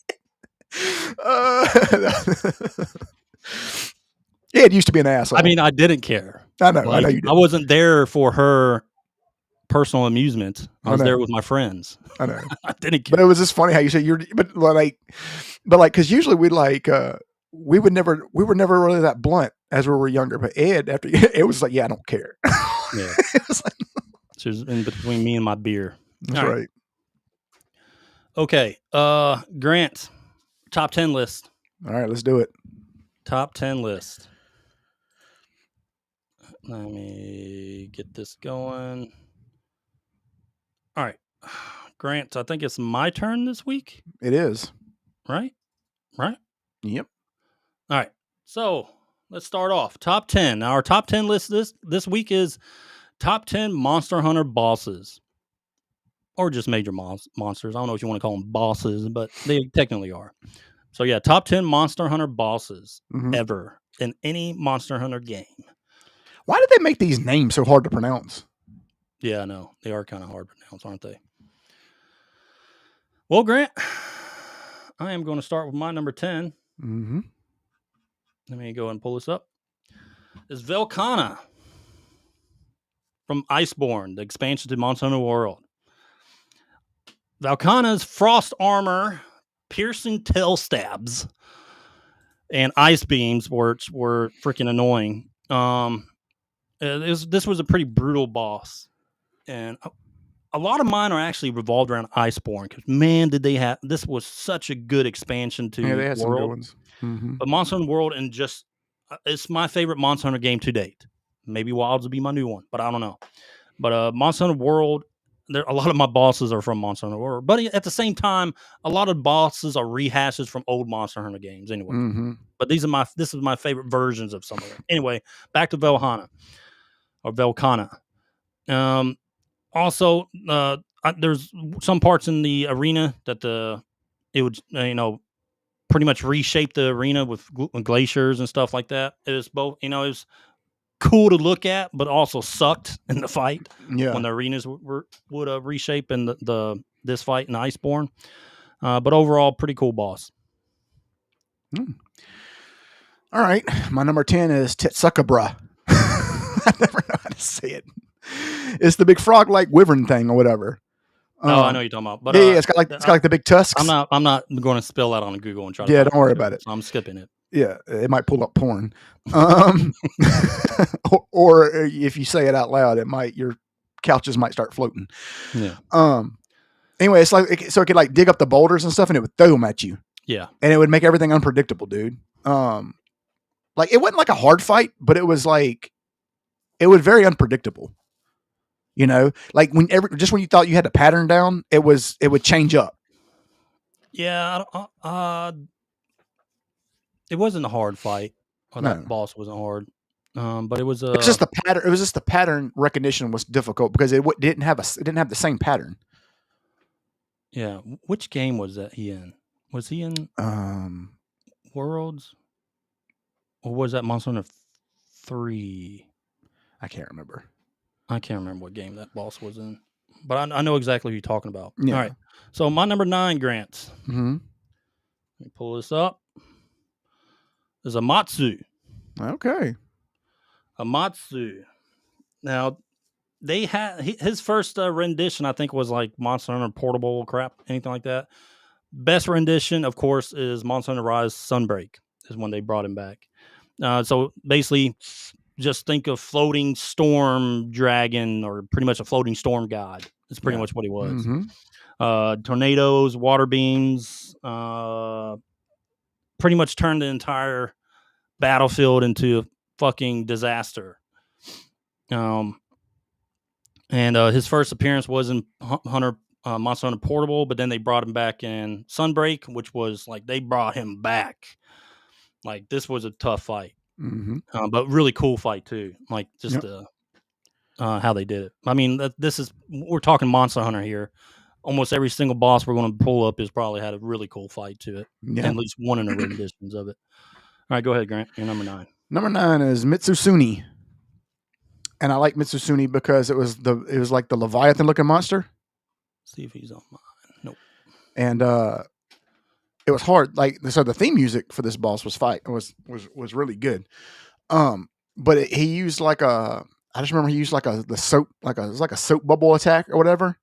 Ed used to be an asshole. I mean, I didn't care. I know you did. I wasn't there for her personal amusement. I was there with my friends. I know. I didn't care. But it was just funny how you said because usually we were never really that blunt as we were younger. But Ed, after it was like, yeah, I don't care. Yeah. It was like, she was in between me and my beer. That's right. Okay. Grant, top 10 list. All right, let's do it. Top 10 list. Let me get this going. All right. Grant, I think it's my turn this week. It is. Right? Yep. All right. So let's start off. Top 10. Now, our top 10 list this week is top 10 Monster Hunter bosses. Or just major monsters. I don't know if you want to call them bosses, but they technically are. So, yeah, top 10 Monster Hunter bosses ever in any Monster Hunter game. Why did they make these names so hard to pronounce? Yeah, I know. They are kind of hard to pronounce, aren't they? Well, Grant, I am going to start with my number 10. Mm-hmm. Let me go and pull this up. It's 𝐬𝐿 from Iceborne, the expansion to Monster Hunter World. 𝐬𝐿's frost armor, piercing tail stabs, and ice beams were freaking annoying. This was a pretty brutal boss, and a lot of mine are actually revolved around Iceborne because man, did they have this was such a good expansion to they had World. some good ones. Mm-hmm. But Monster Hunter World and just it's my favorite Monster Hunter game to date. Maybe Wilds will be my new one, but I don't know. But Monster Hunter World. A lot of my bosses are from Monster Hunter World, but at the same time, a lot of bosses are rehashes from old Monster Hunter games. Anyway, but this is my favorite versions of some of them. Anyway, back to 𝐬𝐿 or 𝐬𝐿. Also, there's some parts in the arena that it would pretty much reshape the arena with glaciers and stuff like that. It was both it was cool to look at, but also sucked in the fight. Yeah, when the arenas would reshape in this fight in Iceborne. But overall, pretty cool boss. All right, my number 10 is 𝐶𝐶𝐽. I never know how to say it. It's the big frog-like wyvern thing or whatever. No, I know what you're talking about. But yeah, it's got like the big tusks. I'm not going to spill that on Google and try to. Yeah, don't worry about it. So I'm skipping it. Yeah, it might pull up porn. Or if you say it out loud, your couches might start floating. Yeah. Anyway, it's like so it could like dig up the boulders and stuff, and it would throw them at you. Yeah. And it would make everything unpredictable, dude. Like it wasn't like a hard fight, but it was very unpredictable. You know, like when you thought you had the pattern down, it would change up. Yeah. It wasn't a hard fight. That boss wasn't hard. But it was it's just the pattern. It was just the pattern recognition was difficult because it didn't have the same pattern. Yeah. Which game was that he in? Was he in Worlds? Or was that Monster Hunter 3? I can't remember. I can't remember what game that boss was in. But I know exactly who you're talking about. Yeah. All right. So my number 9, Grant. Mm-hmm. Let me pull this up. There's a Matsu. Okay. A Matsu. Now, they had his first rendition, I think, was like Monster Hunter Portable crap, anything like that. Best rendition, of course, is Monster Hunter Rise Sunbreak, is when they brought him back. So basically, just think of floating storm dragon, or pretty much a floating storm god. That's pretty much what he was. Mm-hmm. Tornadoes, water beams, pretty much turned the entire battlefield into a fucking disaster. And his first appearance was in Monster Hunter Portable, but then they brought him back in Sunbreak, which was like they brought him back. Like this was a tough fight, but really cool fight too. Like just how they did it. I mean, we're talking Monster Hunter here. Almost every single boss we're going to pull up has probably had a really cool fight to it. Yeah. At least one in the renditions of it. All right, go ahead, Grant. You're number 9. Number 9 is Mitsusuni. And I like Mitsusuni because it was like the Leviathan looking monster. See if he's on mine. Nope. And it was hard. Like so the theme music for this boss was really good. But he used like I just remember he used like the soap, it was like a soap bubble attack or whatever.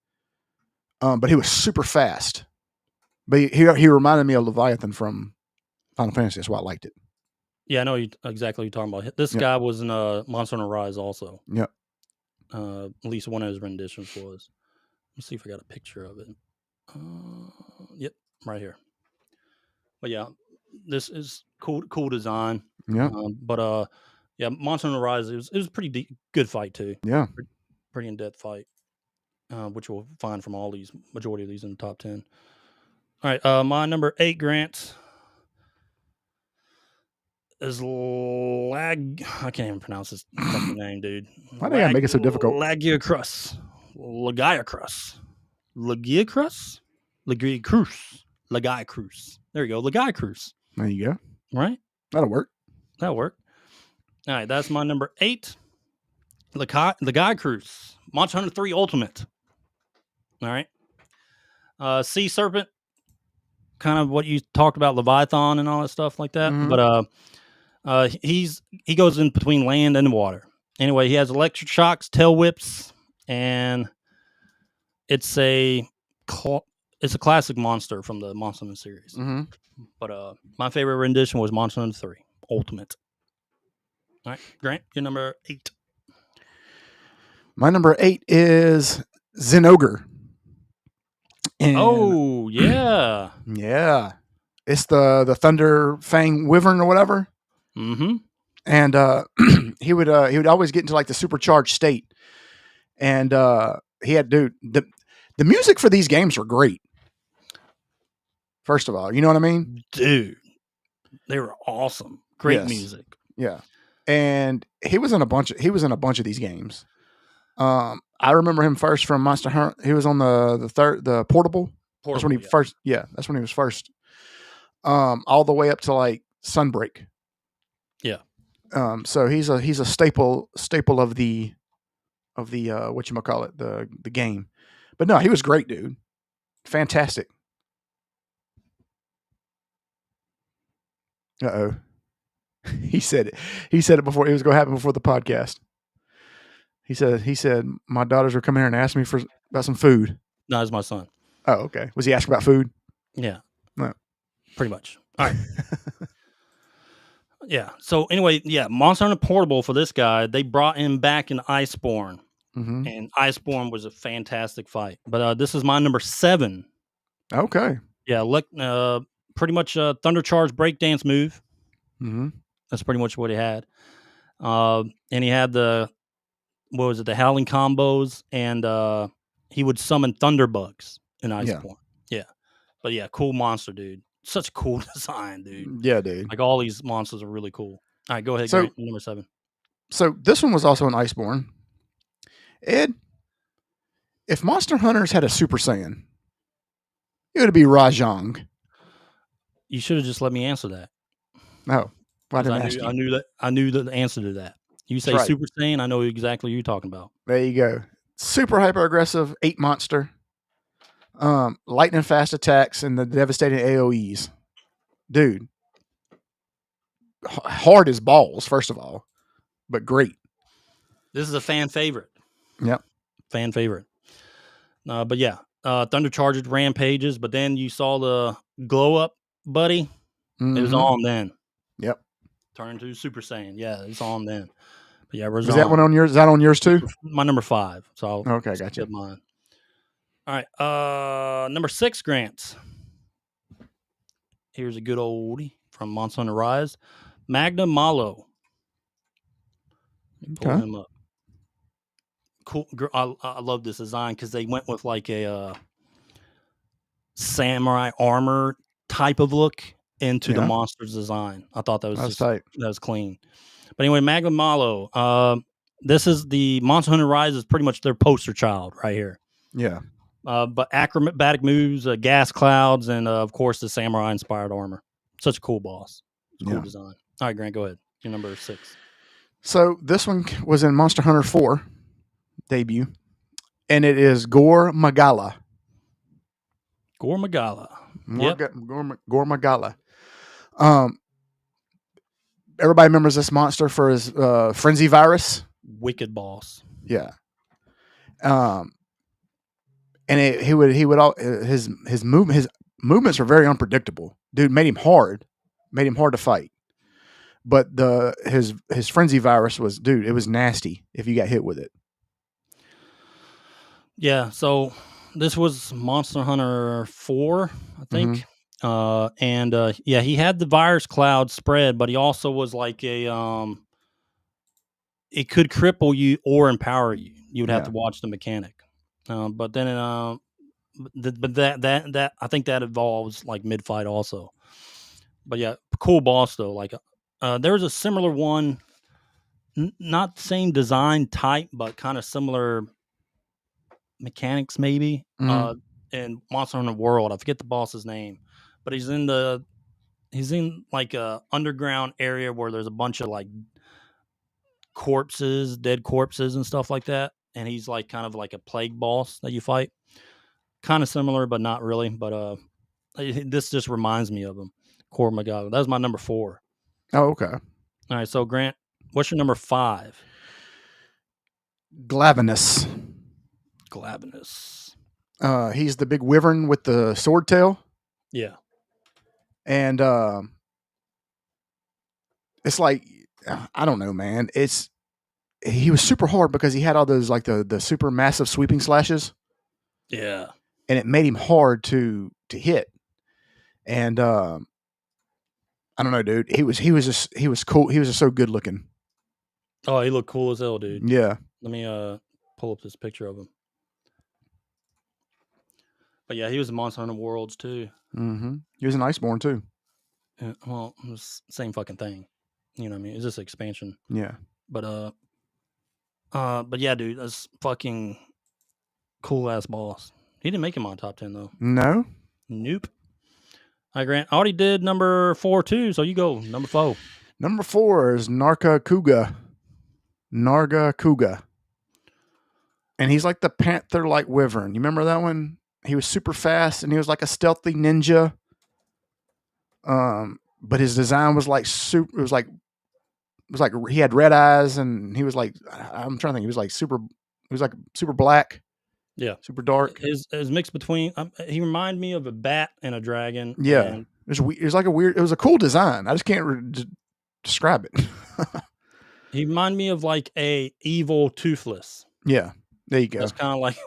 But he was super fast. But he reminded me of Leviathan from Final Fantasy. That's why I liked it. Yeah, I know exactly what you're talking about. This guy was in Monster Hunter Rise also. Yeah. At least one of his renditions was. Let's see if I got a picture of it. Yep, right here. But yeah, this is cool design. Yeah. Yeah, Monster Hunter Rise, it was a pretty good fight too. Yeah. Pretty in-depth fight, which we'll find from majority of these in the top 10. All right, my number 8, Grant, is I can't even pronounce his fucking name, dude. Why do you gotta make it so difficult? Lagiacrus. There you go, Lagiacrus. There you go. Right? That'll work. All right, that's my number 8. Lagiacrus. Monster Hunter 3 Ultimate. All right. Sea Serpent. Kind of what you talked about, Leviathan and all that stuff like that. Mm-hmm. But he goes in between land and water. Anyway, he has electric shocks, tail whips, and it's a classic monster from the Monster Hunter series. Mm-hmm. But my favorite rendition was Monster Hunter 3 Ultimate. All right, Grant, your number 8. My number 8 is 𝐬𝐿𝐫𝐽. Oh yeah, yeah. It's the Thunder Fang Wyvern or whatever. Mm-hmm. And he would always get into like the supercharged state. And he had the music for these games were great. First of all, you know what I mean? Dude, they were awesome. Great music. Yeah. And he was in a bunch of these games. I remember him first from Monster Hunter. He was on the portable. That's when he first. Yeah, that's when he was first. All the way up to like Sunbreak. Yeah. So he's a staple of the whatchamacallit, the game. But no, he was great, dude. Fantastic. Uh-oh. He said it before it was going to happen before the podcast. He said, my daughters were coming here and asked me about some food. No, it's my son. Oh, okay. Was he asking about food? Yeah. No. Pretty much. All right. Yeah. So anyway, yeah, Monster Hunter Portable for this guy, they brought him back in Iceborne. Mm-hmm. And Iceborne was a fantastic fight. But this is my number 7. Okay. Yeah, look, pretty much a Thunder Charge breakdance move. Mm-hmm. That's pretty much what he had. And he had the howling combos, and he would summon Thunderbugs in Iceborne. Yeah. But yeah, cool monster, dude. Such a cool design, dude. Yeah, dude. Like all these monsters are really cool. All right, go ahead, So- Grant, number 7. So this one was also an Iceborne. Ed, if Monster Hunters had a Super Saiyan, it would be Rajang. You should have just let me answer that. No, why 'Cause didn't I ask you? I knew the answer to that. You say That's right. Super Saiyan, I know exactly what you're talking about. There you go. Super hyper aggressive 8 monster. Lightning fast attacks and the devastating AoEs. Dude. Hard as balls, first of all. But great. This is a fan favorite. Yep. Fan favorite. But yeah, Thunder Charged rampages, but then you saw the glow up, buddy. It was Mhm. on then. Yep. Turned to Super Saiyan. Yeah, it's on then. But yeah, Is that one on yours? Is that on yours too? My number 5. So I'll Okay, gotcha. skip mine. All right. Number 6, Grant. Here's a good oldie from Monster Hunter Rise. Magna Malo. Pull Okay. him up. Cool. I love this design because they went with like a samurai armor type of look into the Yeah. monster's design. I thought that was That's tight. that was clean. But anyway, Magna Malo. This is the Monster Hunter Rise is pretty much their poster child right here. Yeah. But acrobatic moves, gas clouds, and of course the samurai inspired armor. Such a cool boss. Cool Yeah. design. All right, Grant, go ahead. Your number 6. So this one was in Monster Hunter 4 debut. And it is Gore Magala. Gore Magala. Gore Magala. Everybody remembers this monster for his frenzy virus. Wicked boss. Yeah. And he would all his movements were very unpredictable. Dude, made him hard to fight. But his frenzy virus was, dude, it was nasty if you got hit with it. Yeah, so this was Monster Hunter 4, I think. Yeah, he had the virus cloud spread, but he also was like it could cripple you or empower you. You would have to watch the mechanic. But then that I think that evolves like mid fight also. But yeah, cool boss though. Like there's a similar one, not the same design type, but kind of similar mechanics maybe. In Monster Hunter World, I forget the boss's name, but he's in like a underground area where there's a bunch of like dead corpses and stuff like that, and he's like kind of like a plague boss that you fight. Kind of similar, but not really. But this just reminds me of him. Gore Magala. That was my number 4. Oh, okay. All right, so Grant, what's your number 5? Glavenus. He's the big wyvern with the sword tail. Yeah. And it's like, I don't know, man. He was super hard because he had all those like the super massive sweeping slashes. Yeah. And it made him hard to hit. And I don't know, dude. He was cool. He was just so good looking. Oh, he looked cool as hell, dude. Yeah. Let me pull up this picture of him. But yeah, he was in Monster Hunter Worlds too. Mm-hmm. He was in Iceborne too. Yeah, well, it was same fucking thing. You know what I mean? It's just expansion. Yeah. But yeah, dude, that's fucking cool ass boss. He didn't make him on top 10 though. No. Nope. All right, Grant. I already did number 4 too, so you go number 4. Number 4 is 𝐼𝐶𝐾𝐿. 𝐼𝐶𝐾𝐿. And he's like the panther-like wyvern. You remember that one? He was super fast, and he was like a stealthy ninja. But his design was like super. It was like he had red eyes, and he was like, I'm trying to think. He was like super. He was like super black. Yeah, super dark. His mix between he reminded me of a bat and a dragon. Yeah, and it was like a weird. It was a cool design. I just can't describe it. he reminded me of like a evil Toothless. Yeah, there you go. That's kind of like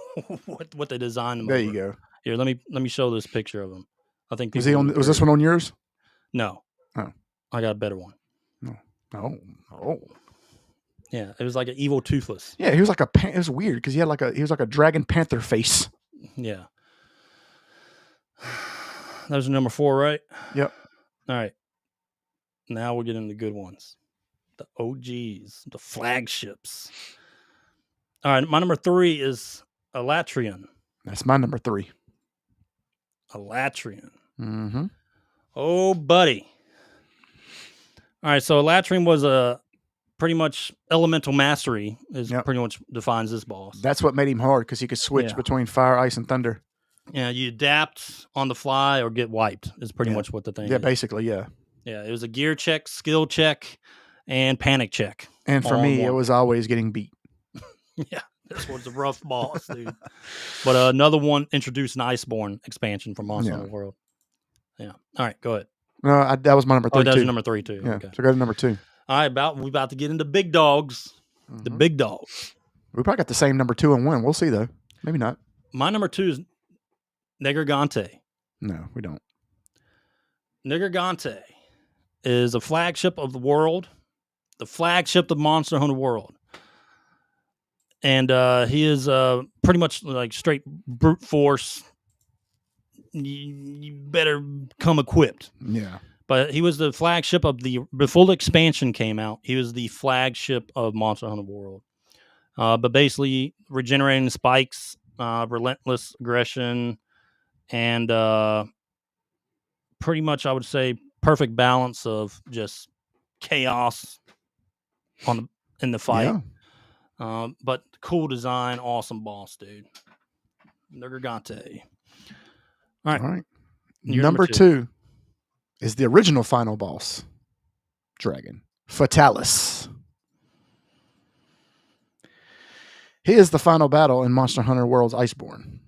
what they designed him. There over. you go. Here, let me show this picture of him. I think Was he on? Was this one on yours? No. Oh, I got a better one. Oh. Yeah, it was like an evil Toothless. Yeah, he was like it was weird because he was like a dragon panther face. Yeah. That was number 4, right? Yep. All right. Now we're getting the good ones. The OGs, the flagships. All right, my number 3 is 𝐿atrion. That's my number 3. 𝐿atrion. Mm-hmm. Oh, buddy. All right, so 𝐿atrion was a pretty much elemental mastery is pretty much defines this boss. That's what made him hard because he could switch between fire, ice, and thunder. Yeah, you adapt on the fly or get wiped is pretty much what the thing is. Yeah, basically, yeah. Yeah, it was a gear check, skill check, and panic check. And for me, it was always getting beat. Yeah, this was a rough boss, dude. But another one introduced an Iceborne expansion from Monster Hunter World. Yeah. All right, go ahead. No, that was my number 3 that too. was your number 3 too. Yeah, Okay. so go to number 2. All right, we're about to get into big dogs. Mm-hmm. The big dogs. We probably got the same number 2 and 1. We'll see though. Maybe not. My number 2 is 𝐵𝐵𝐺𝐵𝐺𝐵. No, we don't. 𝐵𝐵𝐺𝐵𝐺𝐵 is a flagship of the world, the flagship of Monster Hunter World. And he is pretty much like straight brute force. You better come equipped. Yeah. But he was the flagship of before the expansion came out, he was the flagship of Monster Hunter World. But basically, regenerating spikes, relentless aggression, and pretty much, I would say, perfect balance of just chaos in the fight. Yeah. But cool design, awesome boss, dude. 𝐵𝐵𝐺𝐵𝐺𝐵. All right. Number 2 is the original final boss dragon, Fatalis. He is the final battle in Monster Hunter World's Iceborne.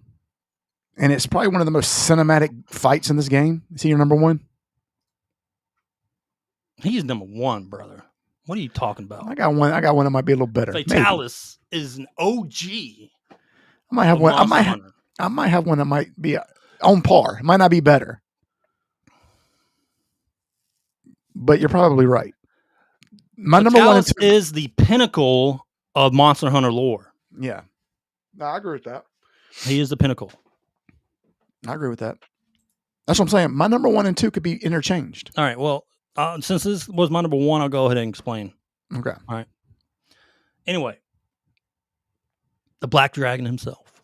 And it's probably one of the most cinematic fights in this game. Is he your number 1? He's number 1, brother. What are you talking about? I got one that might be a little better. Fatalis is an OG. I might have one. I might have one that might be on par. It might not be better. But you're probably right. My number 1 and 2 is the pinnacle of Monster Hunter lore. Yeah. No, I agree with that. He is the pinnacle. I agree with that. That's what I'm saying. My number 1 and 2 could be interchanged. All right. Well, since this was my number 1, I'll go ahead and explain. Okay. All right. Anyway, the Black Dragon himself.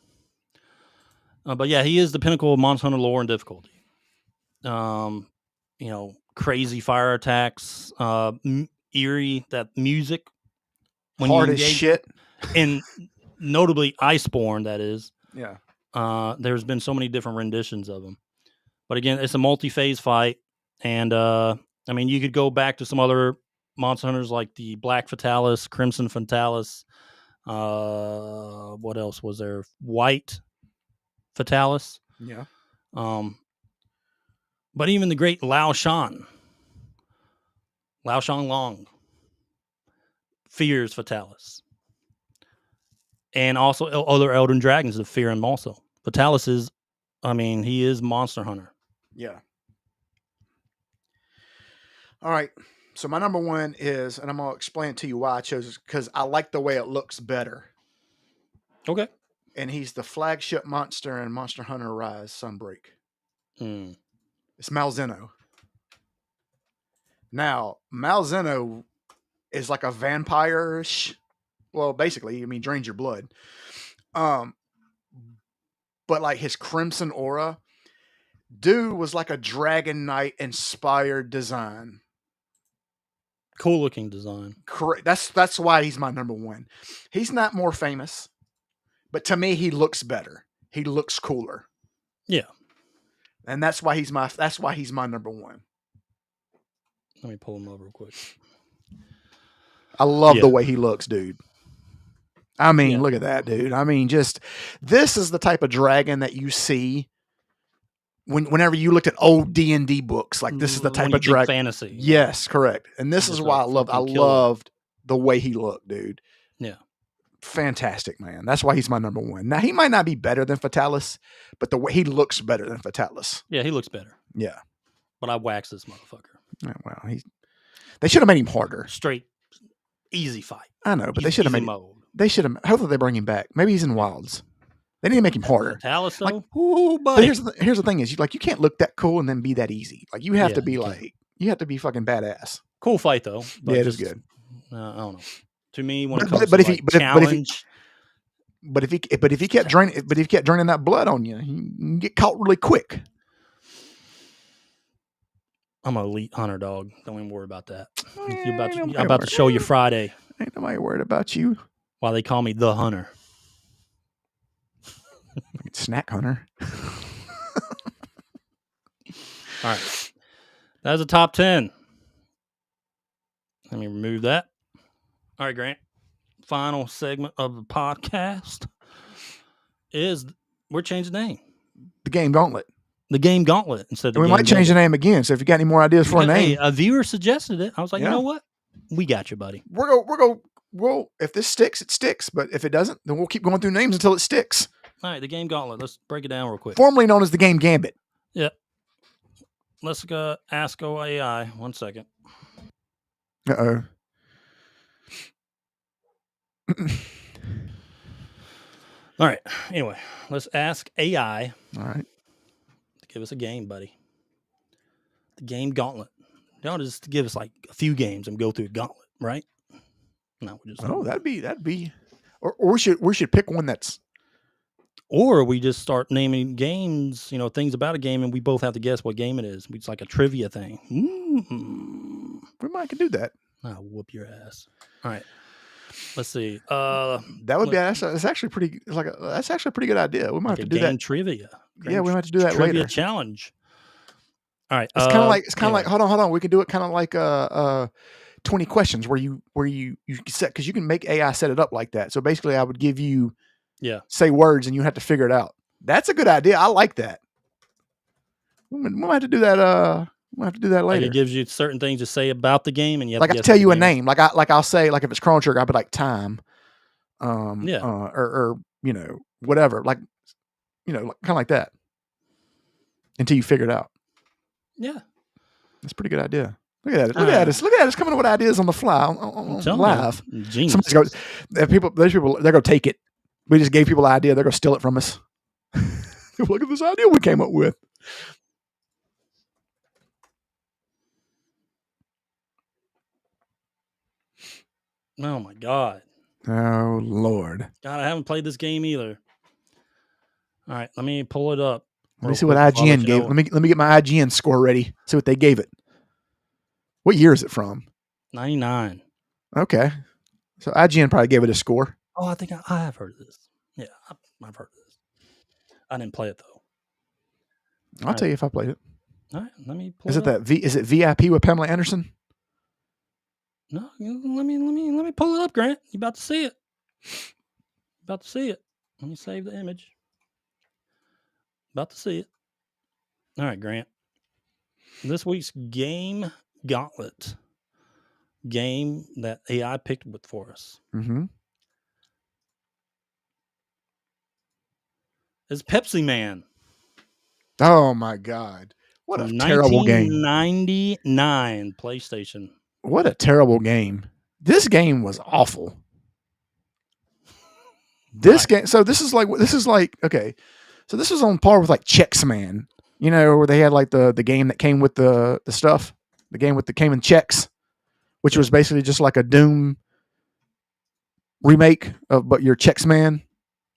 But yeah, he is the pinnacle of Monster Hunter lore and difficulty. Crazy fire attacks, eerie, that music. When hard as shit. And notably Iceborne, that is. Yeah. There's been so many different renditions of him. But again, it's a multi-phase fight. And, you could go back to some other Monster Hunters like the Black Fatalis, Crimson Fatalis. What else was there? White Fatalis. Yeah. But even the great 𝐿aoshan Long fears Fatalis. And also other Elden Dragons that fear him also. Fatalis is, he is Monster Hunter. Yeah. All right. So my number 1 is, and I'm going to explain to you why I chose it, because I like the way it looks better. Okay. And he's the flagship monster in Monster Hunter Rise Sunbreak. It's 𝐬𝐿Zehn𝐻. Now, 𝐬𝐿Zehn𝐻 is like a vampire-ish. Well, basically, drains your blood. But like his crimson aura, dude was like a Dragon Knight inspired design. Cool looking design. That's why he's my number 1. He's not more famous, but to me, he looks better. He looks cooler. Yeah. And that's why he's my number 1. Let me pull him up real quick. I love the way he looks, dude. I mean, look at that, dude. I mean, just this is the type of dragon that you see whenever you looked at old D&D books. Like this is the type of dragon. Fantasy. Yes, correct. And this is why I loved the way he looked, dude. Yeah. Fantastic, man. That's why he's my number one. Now he might not be better than Fatalis, but the way he looks better than Fatalis. Yeah, he looks better. Yeah. But I waxed this motherfucker. Yeah, well, they should have made him harder. Straight, easy fight. I know, but they should have made mode. They should have. Hopefully, they bring him back. Maybe he's in Wilds. They need to make him harder. Fatalis, though? Like, ooh, but buddy. here's the thing: is you can't look that cool and then be that easy. Like you have to be you have to be fucking badass. Cool fight though. Yeah, it is good. I don't know. To me, when it comes but if he kept draining that blood on you, you can get caught really quick. I'm an elite hunter, dog. Don't even worry about that. I'm about to show you Friday. Ain't nobody worried about you. Why they call me the hunter. Snack hunter. All right. That's a top 10. Let me remove that. All right, Grant. Final segment of the podcast is we're changing the name. The Game Gauntlet. The Game Gauntlet instead of and we might change the name again. So if you got any more ideas for a name. Hey, a viewer suggested it. I was like, you know what? We got you, buddy. Well, if this sticks, it sticks. But if it doesn't, then we'll keep going through names until it sticks. All right, the Game Gauntlet. Let's break it down real quick. Formerly known as the Game Gambit. Yep. Let's go ask AI. 1 second. Uh-oh. All right. Anyway, let's ask AI. All right. To give us a game, buddy. The Game Gauntlet. Don't just give us like a few games and go through a gauntlet, right? No, we just. Oh, that'd be. Or we should pick one that's. Or we just start naming games, things about a game, and we both have to guess what game it is. It's like a trivia thing. Mm-hmm. We might could do that. I'll whoop your ass. All right. Let's see. That would be. That's actually pretty. That's actually a pretty good idea. We might have to do that. Trivia. Yeah, we might have to do that trivia later. Challenge. All right. It's kind of like. Hold on. We can do it kind of like 20 questions where you set, because you can make AI set it up like that. So basically, I would give you. Yeah. Say words and you have to figure it out. That's a good idea. I like that. We might have to do that. We'll have to do that later. Like it gives you certain things to say about the game, and you have like to I tell you a name. Like I'll say, like if it's Chrono Trigger, I'll be like time. Or whatever. Like kind of like that. Until you figure it out. Yeah. That's a pretty good idea. Look at that. Look at us. Look at us coming up with ideas on the fly on live. Genius. Those people, they're gonna take it. We just gave people an idea. They're going to steal it from us. Look at this idea we came up with. Oh, my God. Oh, Lord. God, I haven't played this game either. All right, let me pull it up. Let me see what IGN gave. Let me get my IGN score ready. See what they gave it. What year is it from? 99. Okay. So IGN probably gave it a score. Oh, I think I have heard of this. Yeah, I've heard of this. I didn't play it though. I'll tell you if I played it. All right, let me pull Is it VIP with Pamela Anderson? No, let me pull it up, Grant. You about to see it. About to see it. Let me save the image. About to see it. All right, Grant. This week's Game Gauntlet. Game that AI picked for us. Mm-hmm. Is Pepsiman. Oh my God. What a terrible game. 1999 PlayStation. What a terrible game. This game was awful. This game, so this is like okay. So this was on par with like 𝐬𝐿𝐵𝐿, where they had like the game that came with the stuff, the game that came in checks, which was basically just like a Doom remake but your 𝐬𝐿𝐵𝐿.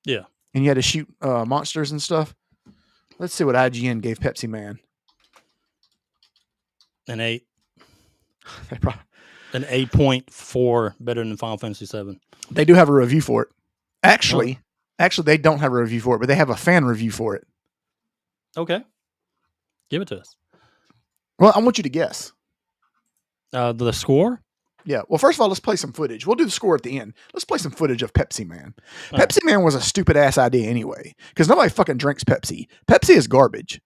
Yeah. And you had to shoot monsters and stuff. Let's see what IGN gave Pepsiman. An 8. An 8.4, better than Final Fantasy 7. They do have a review for it. Actually, they don't have a review for it, but they have a fan review for it. Okay. Give it to us. Well, I want you to guess. The score? Yeah. Well, first of all, let's play some footage. We'll do the score at the end. Let's play some footage of Pepsi Man. Pepsi Man was a stupid ass idea anyway, because nobody fucking drinks Pepsi. Pepsi is garbage.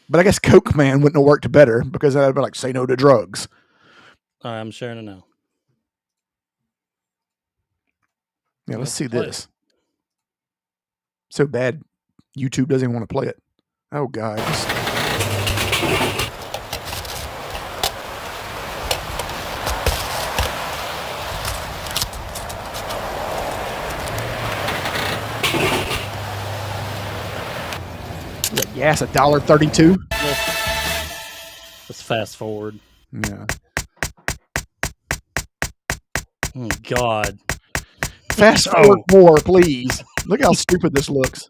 But I guess Coke Man wouldn't have worked better because that would have been like, say no to drugs. I'm sharing it now. Yeah, let's see this. So bad, YouTube doesn't even want to play it. Oh, God. Gas, $1.32. Let's fast forward. Yeah. Oh, God. Fast forward more, please. Look how stupid this looks.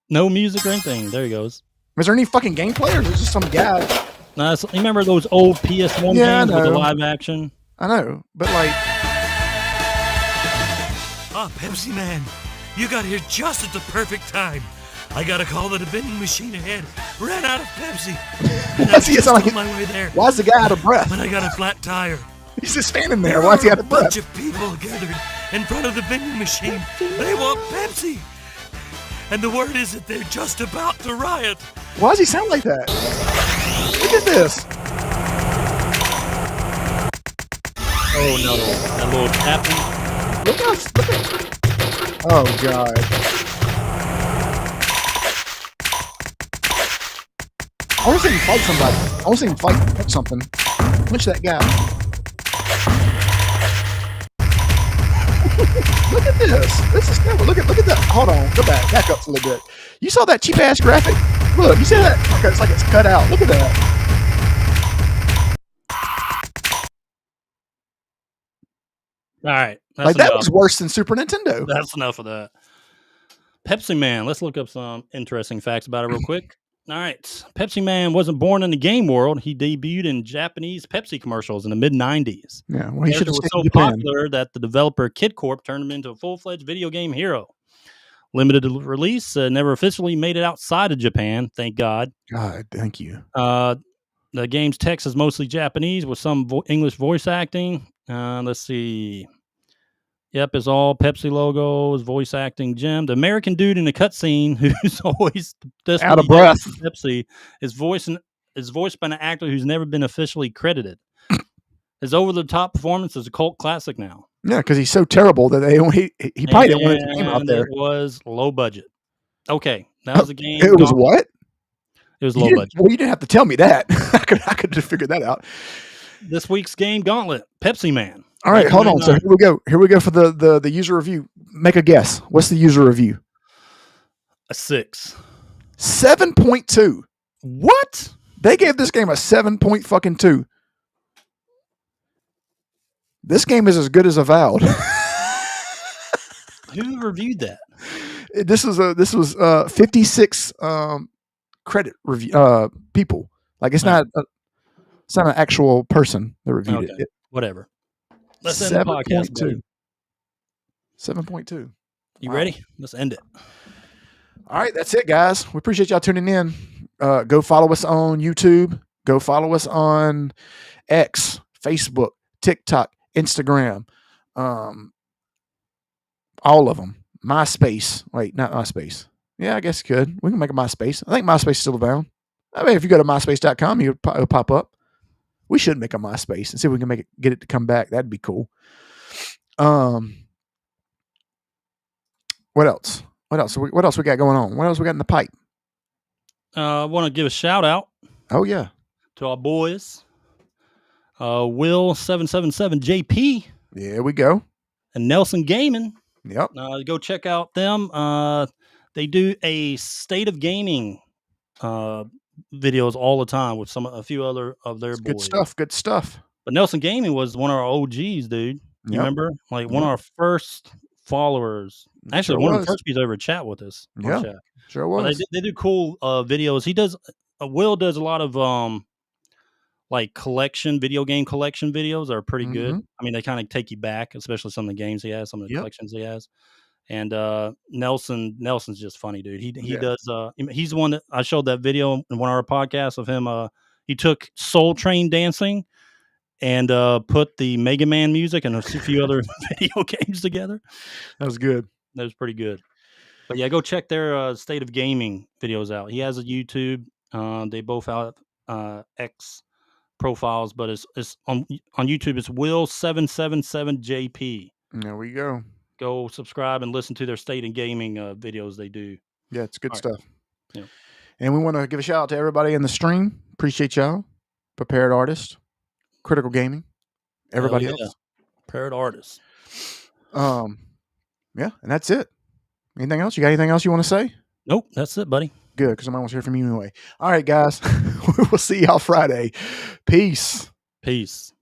No music or anything. There he goes. Is there any fucking gameplay, or is it just some guy? No, you remember those old PS1 games with the live action? I know, but like... Pepsi Man. You got here just at the perfect time. I got a call that a vending machine ahead ran out of Pepsi. On my way there. Why's the guy out of breath? But I got a flat tire. He's just standing there. Why's he out of breath? A bunch of people gathered in front of the vending machine. They want Pepsi. And the word is that they're just about to riot. Why does he sound like that? Look at this. Oh, no. That little tapping. Look at. Oh, God. I want to see him fight somebody. I want to see him fight something. Punch that guy. Look at this. This is terrible. Look at that. Hold on. Go back. Back up a little bit. You saw that cheap ass graphic? Look, you see that? Okay, it's like it's cut out. Look at that. All right. Like that was worse than Super Nintendo. That's enough of that. Pepsi Man. Let's look up some interesting facts about it real quick. All right. Pepsi Man wasn't born in the game world. He debuted in Japanese Pepsi commercials in the mid-90s. Yeah, well, he should have was so popular that the developer 𝐃𝐿 turned him into a full-fledged video game hero. Limited release, never officially made it outside of Japan, thank God. God, thank you. The game's text is mostly Japanese with some English voice acting. Let's see. Yep, it's all Pepsi logos, voice acting gem. The American dude in the cutscene who's always out of breath. Pepsi is voiced by an actor who's never been officially credited. His over-the-top performance is a cult classic now. Yeah, because he's so terrible that he probably didn't want his name out there. It was low budget. Okay, that was a game. It was what? It was low budget. Well, you didn't have to tell me that. I could just figure that out. This week's game, Gauntlet, Pepsi Man. All right, hold on. So here we go. Here we go for the user review. Make a guess. What's the user review? A 6. 7.2. What? They gave this game a 7.2. This game is as good as Avowed. Who reviewed that? This was 56 credit review people. Like it's not an actual person that reviewed it. Whatever. Let's end the podcast. 7.2. You ready? Let's end it. All right, that's it, guys. We appreciate y'all tuning in. Go follow us on YouTube. Go follow us on X, Facebook, TikTok, Instagram, all of them. MySpace. Wait, not MySpace. Yeah, I guess you could. We can make a MySpace. I think MySpace is still around. I mean, if you go to myspace.com, it'll pop up. We should make a MySpace and see if we can get it to come back. That'd be cool. What else? What else we got going on? What else we got in the pipe? I want to give a shout out. Oh yeah, to our boys, Will777JP. There we go. And Nelson Gaming. Yep. Go check out them. They do a state of gaming videos all the time with a few other of their boys. Good stuff. But Nelson Gaming was one of our OGs, dude. You remember? Like one of our first followers. Actually, one of the first people to ever chat with us. Yeah, sure was. They do cool videos. He does. Will does a lot of like video game collection videos are pretty good. I mean, they kind of take you back, especially some of the games he has, some of the collections he has. And Nelson's just funny, dude. He Yeah. does. He's the one that I showed that video in one of our podcasts of him. He took Soul Train dancing and put the Mega Man music and a few other video games together. That was good. That was pretty good. But yeah, go check their State of Gaming videos out. He has a YouTube. They both have X profiles, but it's on YouTube. It's Will777JP. There we go. Go subscribe and listen to their State of Gaming videos they do. Yeah, it's good All stuff. right. Yeah. And we want to give a shout out to everybody in the stream. Appreciate y'all. Prepared Artist, Critical Gaming, everybody else. Prepared Artists. Yeah, and that's it. Anything else? You got anything else you want to say? Nope, that's it, buddy. Good, because I wants to hear from you anyway. All right, guys. We'll see y'all Friday. Peace. Peace.